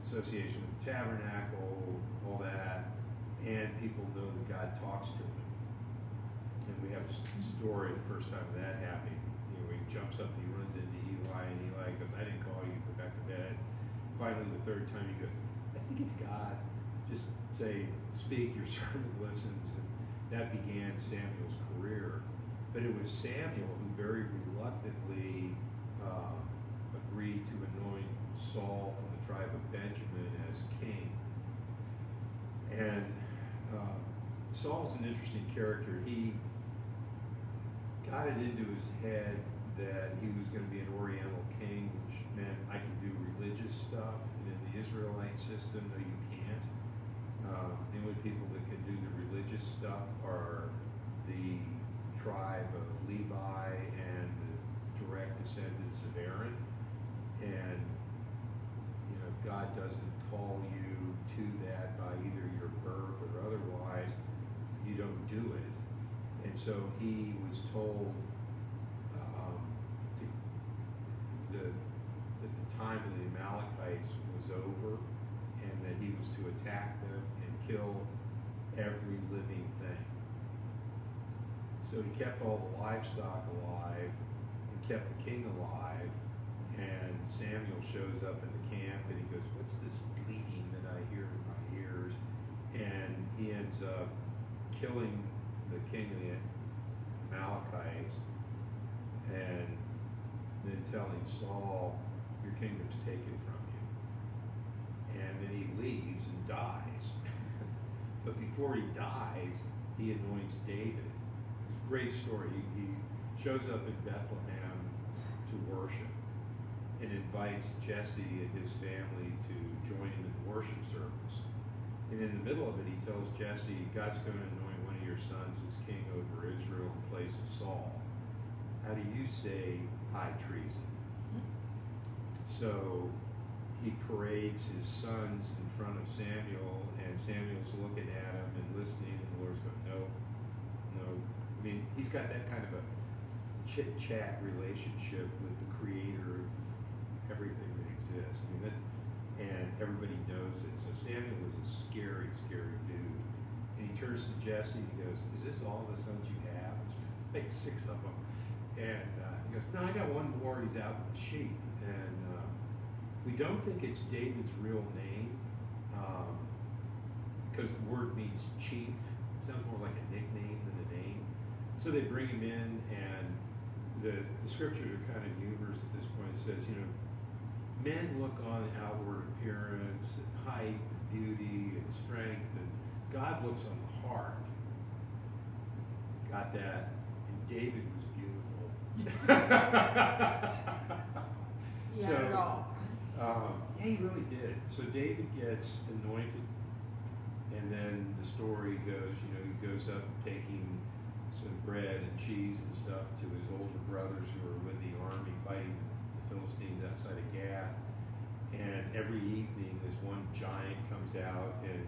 association with the tabernacle, all that, and people know that God talks to him. And we have a story the first time that happened. He jumps up and he runs into Eli, and Eli goes, "I didn't call you, go back to bed." Finally, the third time he goes, "I think it's God. Just say, speak, your servant listens." And that began Samuel's career. But it was Samuel who very reluctantly agreed to anoint Saul from the tribe of Benjamin as king. And Saul's an interesting character. He got it into his head that he was going to be an Oriental king, which meant I can do religious stuff. And in the Israelite system, no, you can't. The only people that can do the religious stuff are the tribe of Levi and the direct descendants of Aaron. And God doesn't call you to that by either your birth or otherwise, you don't do it. And so he was told that the time of the Amalekites was over and that he was to attack them and kill every living thing. So he kept all the livestock alive and kept the king alive. And Samuel shows up in the camp and he goes, "What's this bleating that I hear in my ears?" And he ends up killing the king of the Amalekites and then telling Saul, "Your kingdom's taken from you." And then he leaves and dies. But before he dies, he anoints David. It's a great story. He shows up in Bethlehem to worship and invites Jesse and his family to join him in the worship service. And in the middle of it, he tells Jesse, "God's going to anoint one of your sons as king over Israel in place of Saul. How do you say high treason?" So he parades his sons in front of Samuel, and Samuel's looking at him and listening, and the Lord's going, "No, no." I mean, he's got that kind of a chit-chat relationship with the creator of everything that exists. I mean, and everybody knows it. So Samuel is a scary, scary dude. And he turns to Jesse and he goes, "Is this all the sons you have?" There's like 6 of them. And he goes, "No, I got one more. He's out with the sheep." And we don't think it's David's real name because the word means chief. It sounds more like a nickname than a name. So they bring him in, and the scriptures are kind of humorous at this point. It says, men look on outward appearance, and height, and beauty, and strength, and God looks on the heart. Got that? And David was beautiful. Yeah, at all. Yeah, he really did. So David gets anointed, and then the story goes, he goes up taking some bread and cheese and stuff to his older brothers who are with the army fighting the Philistines outside of Gath. And every evening this one giant comes out and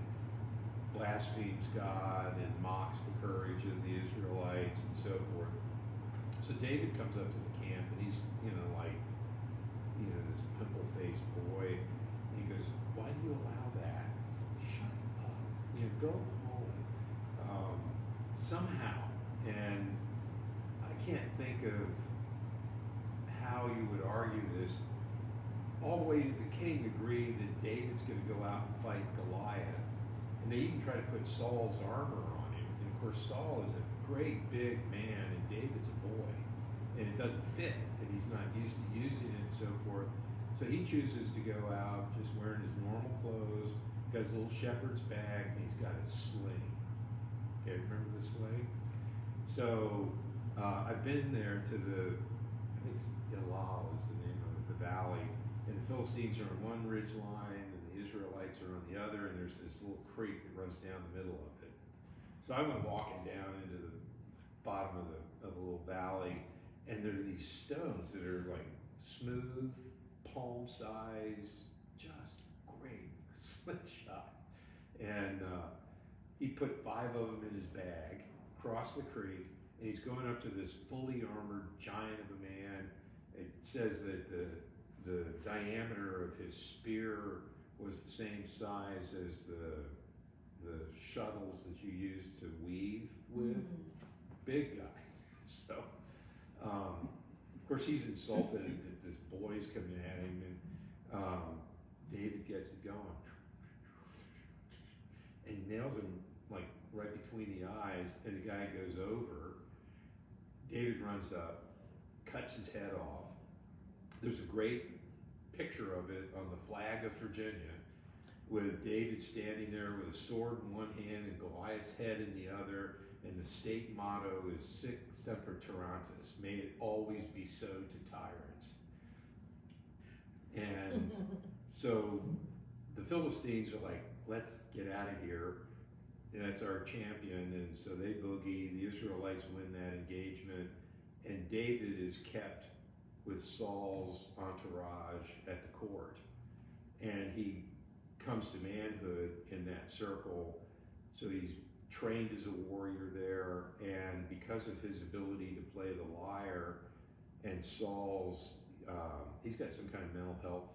blasphemes God and mocks the courage of the Israelites and so forth. So David comes up to the camp and he's, this pimple-faced boy. He goes, "Why do you allow that?" He's like, "Shut up, go home." Somehow, and I can't think of how you would argue this, all the way to the king agreed that David's going to go out and fight Goliath. And they even try to put Saul's armor on him. And of course, Saul is a great big man and David's a boy. And it doesn't fit, and he's not used to using it and so forth. So he chooses to go out just wearing his normal clothes, got his little shepherd's bag, and he's got his sling. Okay, remember the sling? So I've been there to I think it's Elal is the name of the valley, and the Philistines are on one ridge line, and the Israelites are on the other, and there's this little creek that runs down the middle of it. So I went walking down into the bottom of the little valley, and there are these stones that are like smooth, palm size, just great slingshot. And he put 5 of them in his bag, crossed the creek, and he's going up to this fully armored giant of a man. It says that the diameter of his spear was the same size as the shuttles that you use to weave with. Big guy. So, of course, he's insulted that this boy's coming at him, and David gets it going. And nails him like right between the eyes, and the guy goes over. David runs up, cuts his head off. There's a great picture of it on the flag of Virginia, with David standing there with a sword in one hand and Goliath's head in the other, and the state motto is Sic Semper Tyrannis, may it always be so to tyrants. And so the Philistines are like, let's get out of here. And that's our champion, and so they boogie. The Israelites win that engagement, and David is kept with Saul's entourage at the court. And he comes to manhood in that circle, so he's trained as a warrior there, and because of his ability to play the lyre, and Saul's, he's got some kind of mental health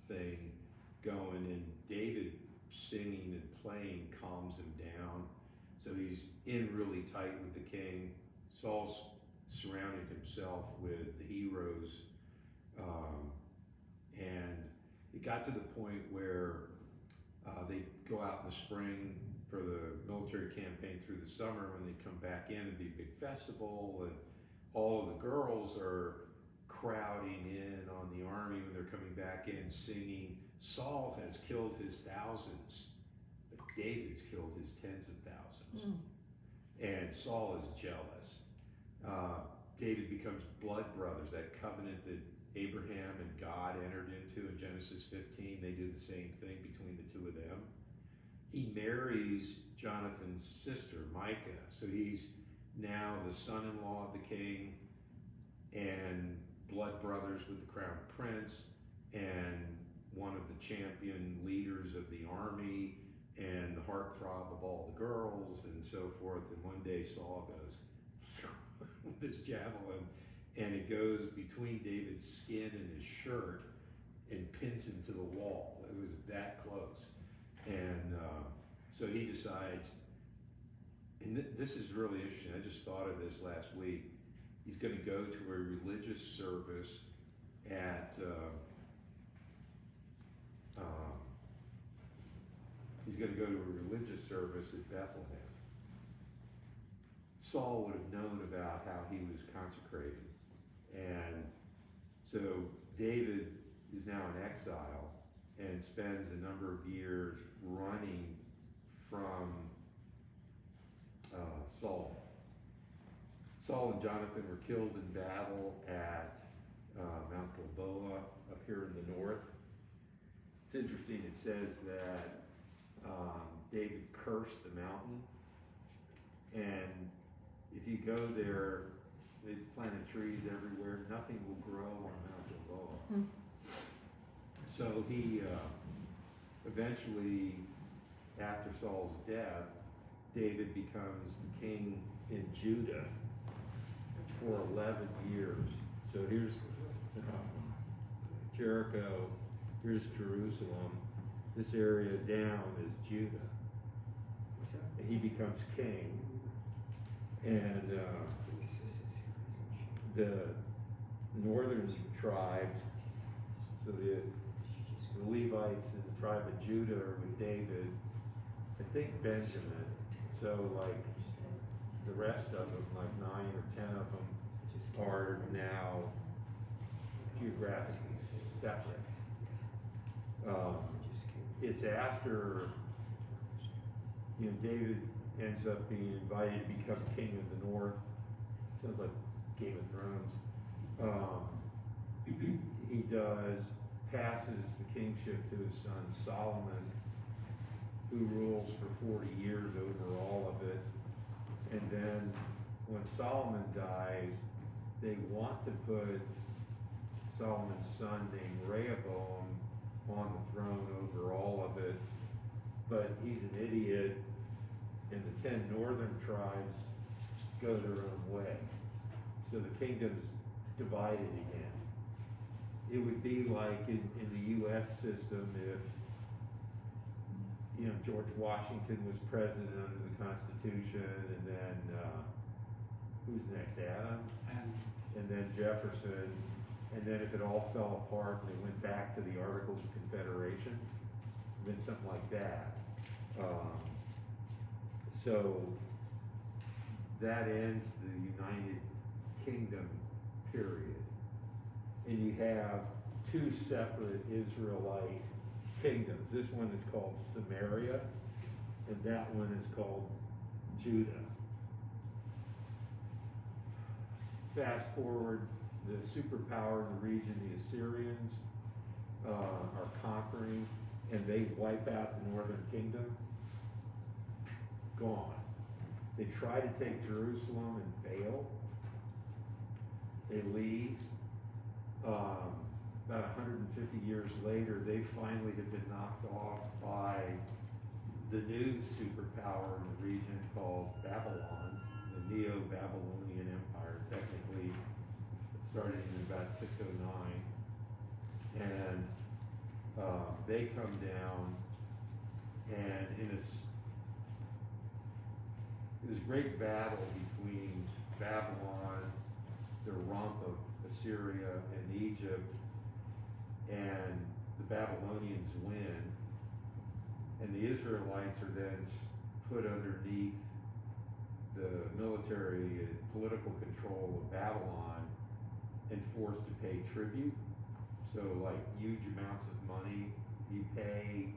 thing going, and David singing and playing calms him down, so he's in really tight with the king. Saul's surrounded himself with the heroes, and it got to the point where they go out in the spring for the military campaign through the summer. When they come back in, it'd be a big festival, and all of the girls are crowding in on the army when they're coming back in, singing. Saul has killed his thousands, but David's killed his tens of thousands. And Saul is jealous. David becomes blood brothers, that covenant that Abraham and God entered into in Genesis 15. They do the same thing between the two of them. He marries Jonathan's sister, Micah, so he's now the son-in-law of the king and blood brothers with the crown prince and one of the champion leaders of the army and the heartthrob of all the girls and so forth. And one day Saul goes with his javelin, and it goes between David's skin and his shirt and pins him to the wall. It was that close. And so he decides, and this is really interesting, I just thought of this last week, he's going to go to a religious service at Bethlehem. Saul would have known about how he was consecrated, and so David is now in exile and spends a number of years running from Saul. Saul and Jonathan were killed in battle at Mount Gilboa up here in the north. It's interesting, it says that David cursed the mountain, and if you go there, they've planted trees everywhere, nothing will grow on Mount Gilboa. So he eventually, after Saul's death, David becomes the king in Judah for 11 years. So here's Jericho, here's Jerusalem, this area down is Judah. And he becomes king, and the northern tribes, so the Levites and the tribe of Judah are with David, I think Benjamin, so like the rest of them, like 9 or 10 of them, are now geographically separate. It's after, David ends up being invited to become king of the north. Sounds like Game of Thrones. He passes the kingship to his son Solomon, who rules for 40 years over all of it. And then when Solomon dies, they want to put Solomon's son named Rehoboam on the throne over all of it, but he's an idiot, and the 10 northern tribes go their own way. So the kingdom's divided again. It would be like in the US system if, George Washington was president under the Constitution, and then, who's next, Adams? And then Jefferson, and then if it all fell apart and they went back to the Articles of Confederation, then something like that. So that ends the United Kingdom period. And you have two separate Israelite kingdoms. This one is called Samaria, and that one is called Judah. Fast forward, the superpower in the region, the Assyrians, are conquering, and they wipe out the northern kingdom. Gone. They try to take Jerusalem and fail. They leave. About 150 years later, they finally have been knocked off by the new superpower in the region called Babylon, the Neo-Babylonian Empire. Technically, it started in about 609, and they come down, and in this great battle between Babylon, the rump of Assyria, and Egypt, and the Babylonians win, and the Israelites are then put underneath the military and political control of Babylon and forced to pay tribute. So like huge amounts of money, you pay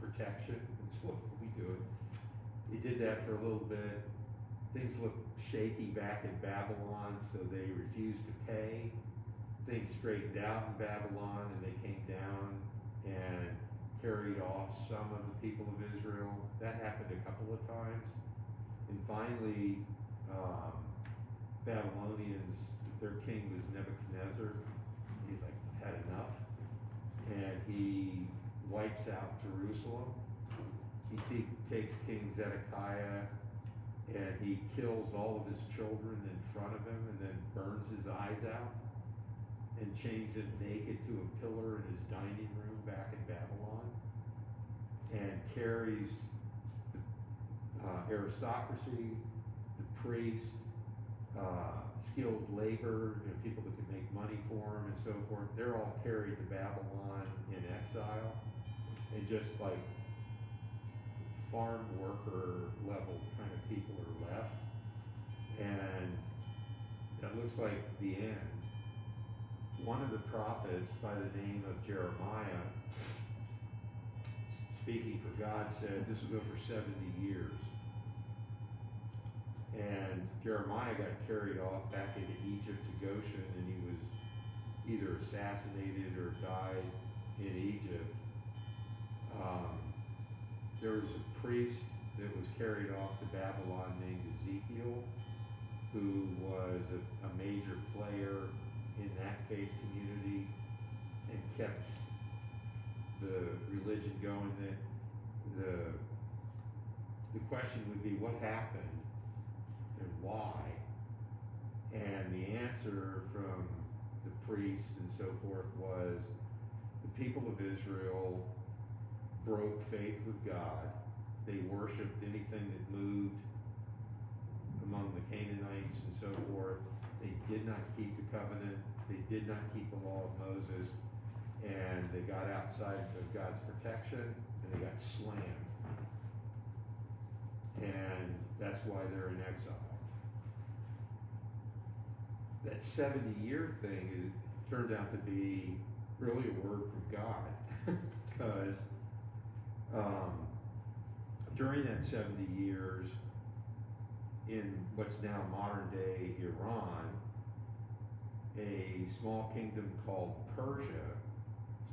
protection, that's what we do it. They did that for a little bit. Things looked shaky back in Babylon, so they refused to pay. Things straightened out in Babylon, and they came down and carried off some of the people of Israel. That happened a couple of times. And finally, Babylonians, their king was Nebuchadnezzar. He's like, had enough. And he wipes out Jerusalem. He takes King Zedekiah and he kills all of his children in front of him and then burns his eyes out and chains him naked to a pillar in his dining room back in Babylon, and carries the aristocracy, the priests, skilled labor, people that can make money for him and so forth. They're all carried to Babylon in exile, and just like farm worker level kind of people are left, and that looks like the end. One of the prophets by the name of Jeremiah, speaking for God, said this will go for 70 years. And Jeremiah got carried off back into Egypt to Goshen, and he was either assassinated or died in Egypt. There was a priest that was carried off to Babylon named Ezekiel, who was a major player in that faith community and kept the religion going. The question would be, what happened and why? And the answer from the priests and so forth was the people of Israel broke faith with God. They worshipped anything that moved among the Canaanites and so forth. They did not keep the covenant. They did not keep the law of Moses. And they got outside of God's protection, and they got slammed. And that's why they're in exile. That 70-year thing turned out to be really a word from God. Because during that 70 years, in what's now modern-day Iran, a small kingdom called Persia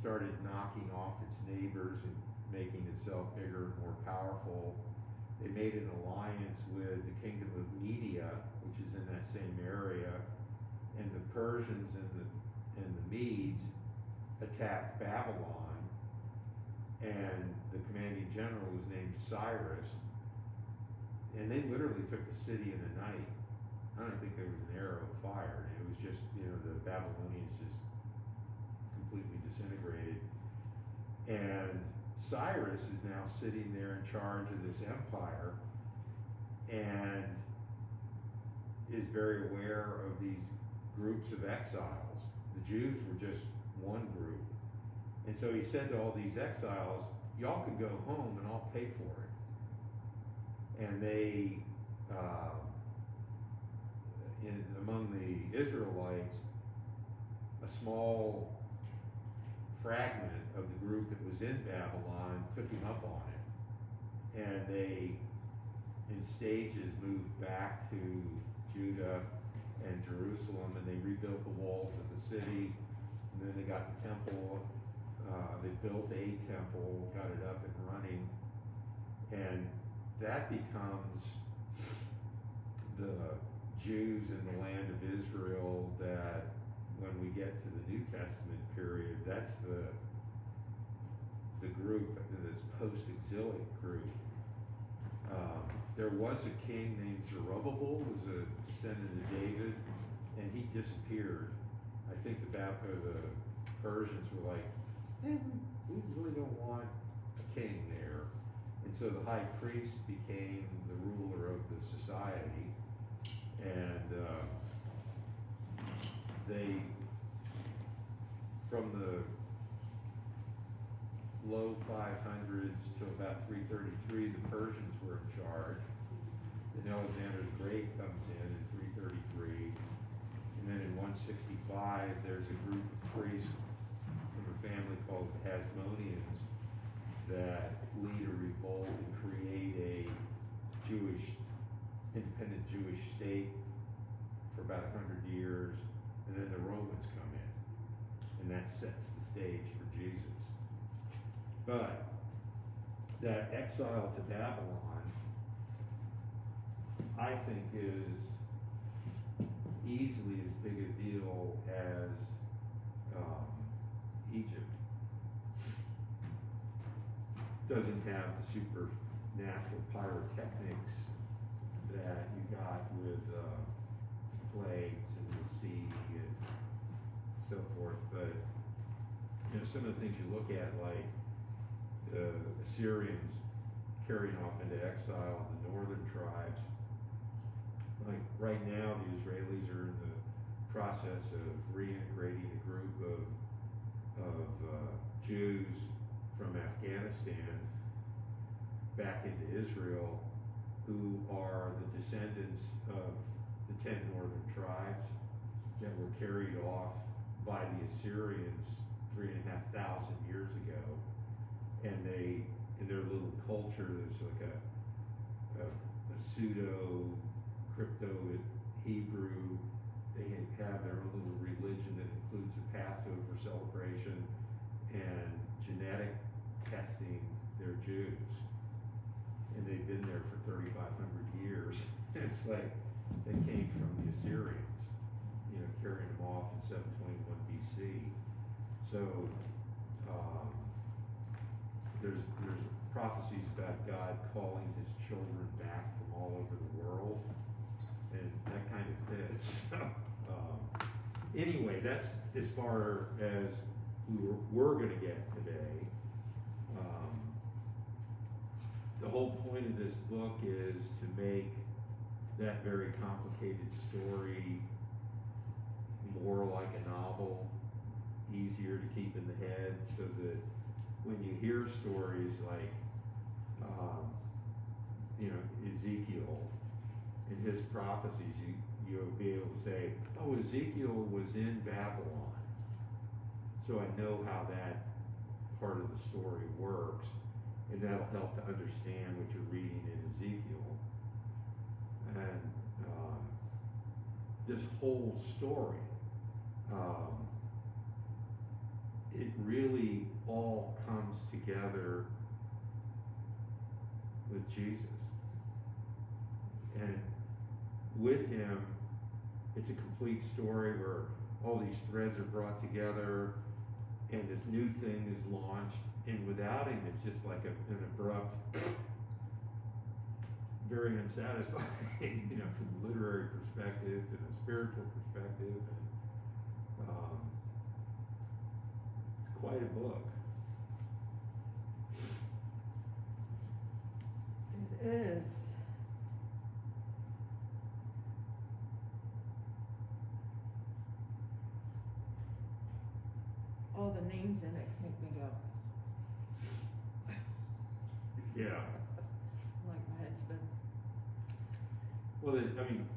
started knocking off its neighbors and making itself bigger and more powerful. They made an alliance with the kingdom of Media, which is in that same area, and the Persians and the Medes attacked Babylon, and the commanding general was named Cyrus, and they literally took the city in a night. I don't think there was an arrow of fire. It was just, the Babylonians just completely disintegrated. And Cyrus is now sitting there in charge of this empire and is very aware of these groups of exiles. The Jews were just one group. And so he said to all these exiles, y'all can go home and I'll pay for it. And they, among the Israelites, a small fragment of the group that was in Babylon took him up on it. And they, in stages, moved back to Judah and Jerusalem, and they rebuilt the walls of the city, and then they got the temple, they built a temple, got it up and running, and that becomes the Jews in the land of Israel that when we get to the New Testament period, that's the group, this post-exilic group. There was a king named Zerubbabel, who was a descendant of David, and he disappeared. I think the Persians were like, we really don't want a king there. And so the high priest became the ruler of the society, and they, from the low 500s to about 333, the Persians were in charge. Then Alexander the Great comes in 333. And then in 165, there's a group of priests from a family called the Hasmoneans that lead a revolt and create a independent Jewish state for about 100 years. And then the Romans come in. And that sets the stage for Jesus. But that exile to Babylon, I think, is easily as big a deal as Egypt. Doesn't have the supernatural pyrotechnics that you got with plagues and the sea and so forth, but some of the things you look at, like the Assyrians carrying off into exile the northern tribes. Like right now, the Israelis are in the process of reintegrating a group of Jews from Afghanistan back into Israel, who are the descendants of the 10 northern tribes that were carried off by the Assyrians 3,500 years ago. And they, in their little culture, there's like a pseudo crypto Hebrew. They have their own little religion that includes a Passover celebration and genetic testing. They're Jews, and they've been there for 3,500 years. It's like they came from the Assyrians, carrying them off in 721 BC. So there's prophecies about God calling his children back from all over the world, and that kind of fits. Anyway, that's as far as we're going to get today. The whole point of this book is to make that very complicated story more like a novel, easier to keep in the head, so that when you hear stories like, Ezekiel and his prophecies, you'll be able to say, oh, Ezekiel was in Babylon, so I know how that part of the story works, and that'll help to understand what you're reading in Ezekiel. And this whole story, it really all comes together with Jesus. And with him, it's a complete story where all these threads are brought together. and this new thing is launched, and without him, it's just like an abrupt, very unsatisfying, you know, from a literary perspective and a spiritual perspective, and it's quite a book. It is. All the names in it make me go, Yeah. like my head spins. Well, I mean,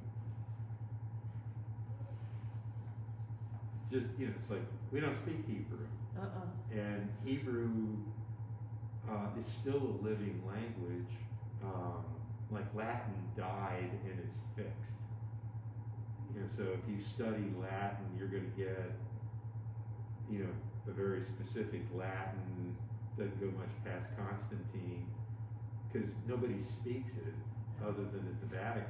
just, you know, it's like, we don't speak Hebrew, and Hebrew is still a living language. Like Latin died and is fixed. You know, so if you study Latin, you're going to get, you know, a very specific Latin, doesn't go much past Constantine, because nobody speaks it other than at the Vatican.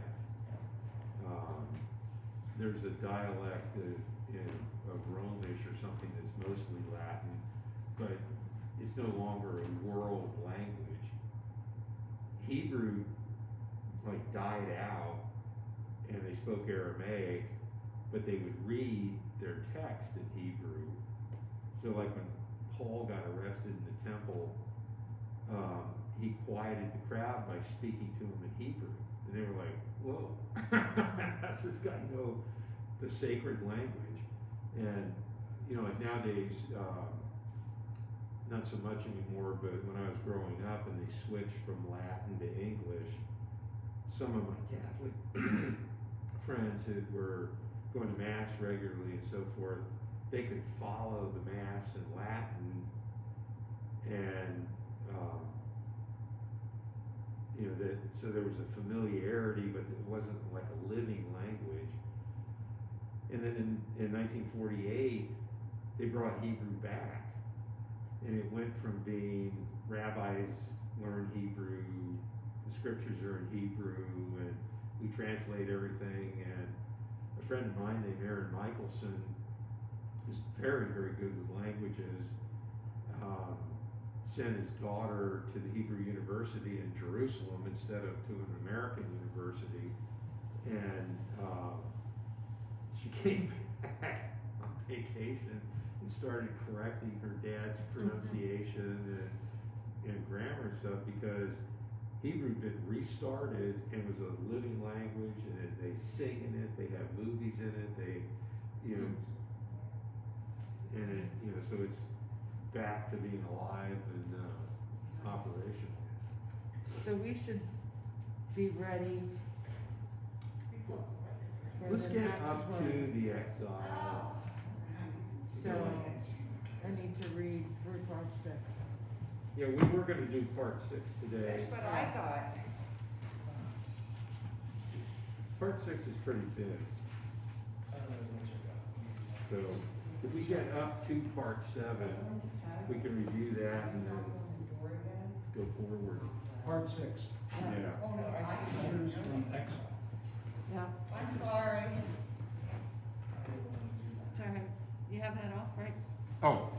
There's a dialect of Romish or something that's mostly Latin, but it's no longer a world language. Hebrew, like, died out, and they spoke Aramaic, but they would read their text in Hebrew. So, like, when Paul got arrested in the temple, he quieted the crowd by speaking to them in Hebrew. And they were like, whoa, does this guy know the sacred language? And, you know, like nowadays, not so much anymore, but when I was growing up and they switched from Latin to English, some of my Catholic friends who were going to Mass regularly and so forth, they could follow the Mass in Latin, and you know, that, so there was a familiarity, but it wasn't like a living language. And then in 1948, they brought Hebrew back, and it went from being rabbis learn Hebrew, the scriptures are in Hebrew, and we translate everything. And a friend of mine named Aaron Michelson is very, very good with languages. Sent his daughter to the Hebrew University in Jerusalem instead of to an American university, and she came back on vacation and started correcting her dad's pronunciation and grammar and stuff, because Hebrew had been restarted and was a living language, and they sing in it, they have movies in it, they, you know, and it, you know, so it's back to being alive and operation. So we should be ready for Let's the get next up one. to the Exile. So I need to read through part 6. Yeah, we were gonna do part 6 today. That's what I thought. Part 6 is pretty thin. So if we get up to part 7, we can review that and then go forward. Part 6, Yeah. Oh, no, letters from Exile. Yeah, I'm sorry. it's all right. You have that off, right? Oh.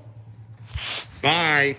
Bye.